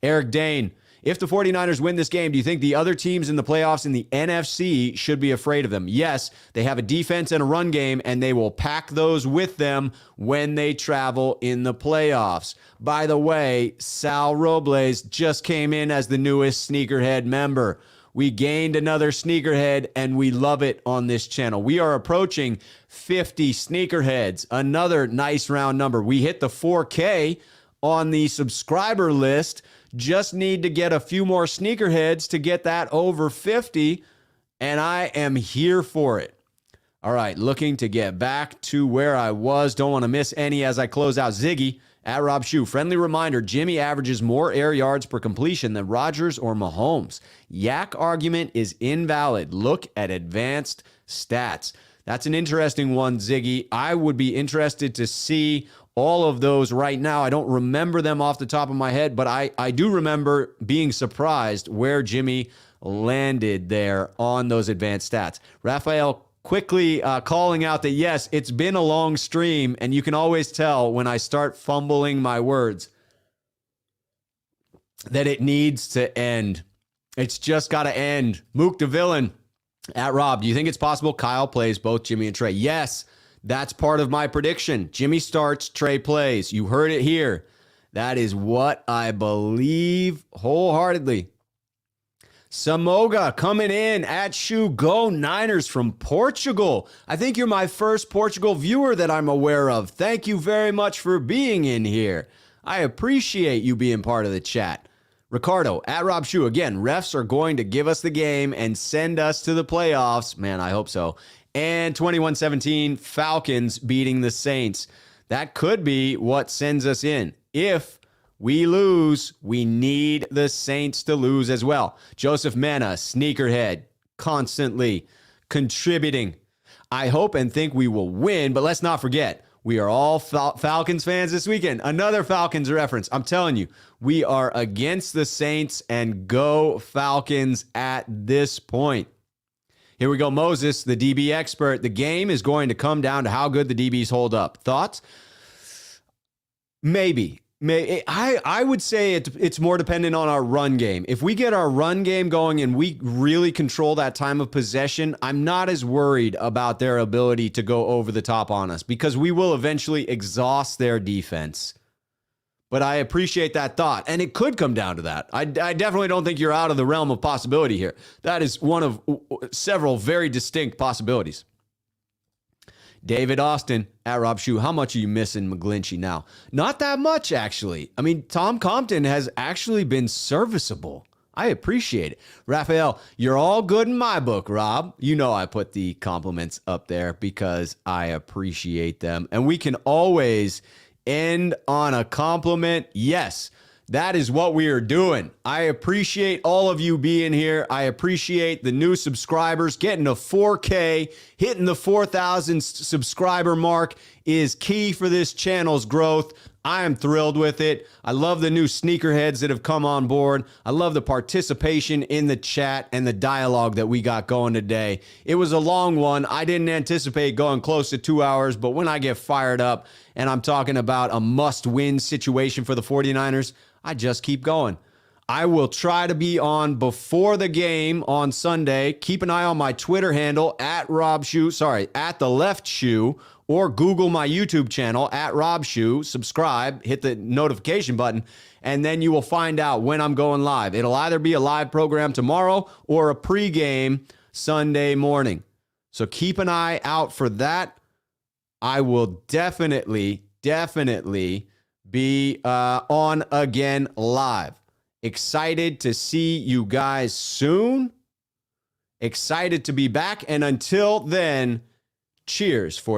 Eric Dane, if the 49ers win this game, do you think the other teams in the playoffs in the NFC should be afraid of them? Yes, they have a defense and a run game, and they will pack those with them when they travel in the playoffs. By the way, Sal Robles just came in as the newest Sneakerhead member. We gained another Sneakerhead, and we love it on this channel. We are approaching 50 Sneakerheads, another nice round number. We hit the 4K on the subscriber list. Just need to get a few more Sneakerheads to get that over 50, and I am here for it. All right, looking to get back to where I was. Don't want to miss any as I close out. Ziggy at Rob Schuh. Friendly reminder, Jimmy averages more air yards per completion than Rodgers or Mahomes. Yak argument is invalid. Look at advanced stats. That's an interesting one, Ziggy. I would be interested to see all of those right now. I don't remember them off the top of my head, but I do remember being surprised where Jimmy landed there on those advanced stats. Raphael quickly calling out that, yes, it's been a long stream, and you can always tell when I start fumbling my words that it needs to end. It's just got to end. Mook the Villain at Rob, do you think it's possible Kyle plays both Jimmy and Trey? Yes. That's part of my prediction. Jimmy starts, Trey plays. You heard it here. That is what I believe wholeheartedly. Samoga coming in at Schuh. Go Niners from Portugal. I think you're my first Portugal viewer that I'm aware of. Thank you very much for being in here. I appreciate you being part of the chat. Ricardo, at Rob Schuh. Again, refs are going to give us the game and send us to the playoffs. Man, I hope so. And 21-17, Falcons beating the Saints. That could be what sends us in. If we lose, we need the Saints to lose as well. Joseph Mena, sneakerhead, constantly contributing. I hope and think we will win, but let's not forget, we are all Falcons fans this weekend. Another Falcons reference. I'm telling you, we are against the Saints, and go Falcons at this point. Here we go, Moses, the DB expert. The game is going to come down to how good the DBs hold up. Thoughts? Maybe. I would say it's more dependent on our run game. If we get our run game going and we really control that time of possession, I'm not as worried about their ability to go over the top on us because we will eventually exhaust their defense. But I appreciate that thought, and it could come down to that. I definitely don't think you're out of the realm of possibility here. That is one of several very distinct possibilities. David Austin, at Rob Schuh, how much are you missing McGlinchey now? Not that much, actually. I mean, Tom Compton has actually been serviceable. I appreciate it. Raphael, you're all good in my book, Rob. You know I put the compliments up there because I appreciate them. And we can always end on a compliment. Yes, that is what we are doing. I appreciate all of you being here. I appreciate the new subscribers. Getting to 4K, hitting the 4,000 subscriber mark is key for this channel's growth. I am thrilled with it. I love the new sneakerheads that have come on board. I love the participation in the chat and the dialogue that we got going today. It was a long one. I didn't anticipate going close to 2 hours, but when I get fired up and I'm talking about a must-win situation for the 49ers, I just keep going. I will try to be on before the game on Sunday. Keep an eye on my Twitter handle at the Left Shoe, or Google my YouTube channel at Rob Schuh. Subscribe, hit the notification button, and then you will find out when I'm going live. It'll either be a live program tomorrow or a pregame Sunday morning. So keep an eye out for that. I will definitely be on again live. Excited to see you guys soon. Excited to be back. And until then, cheers for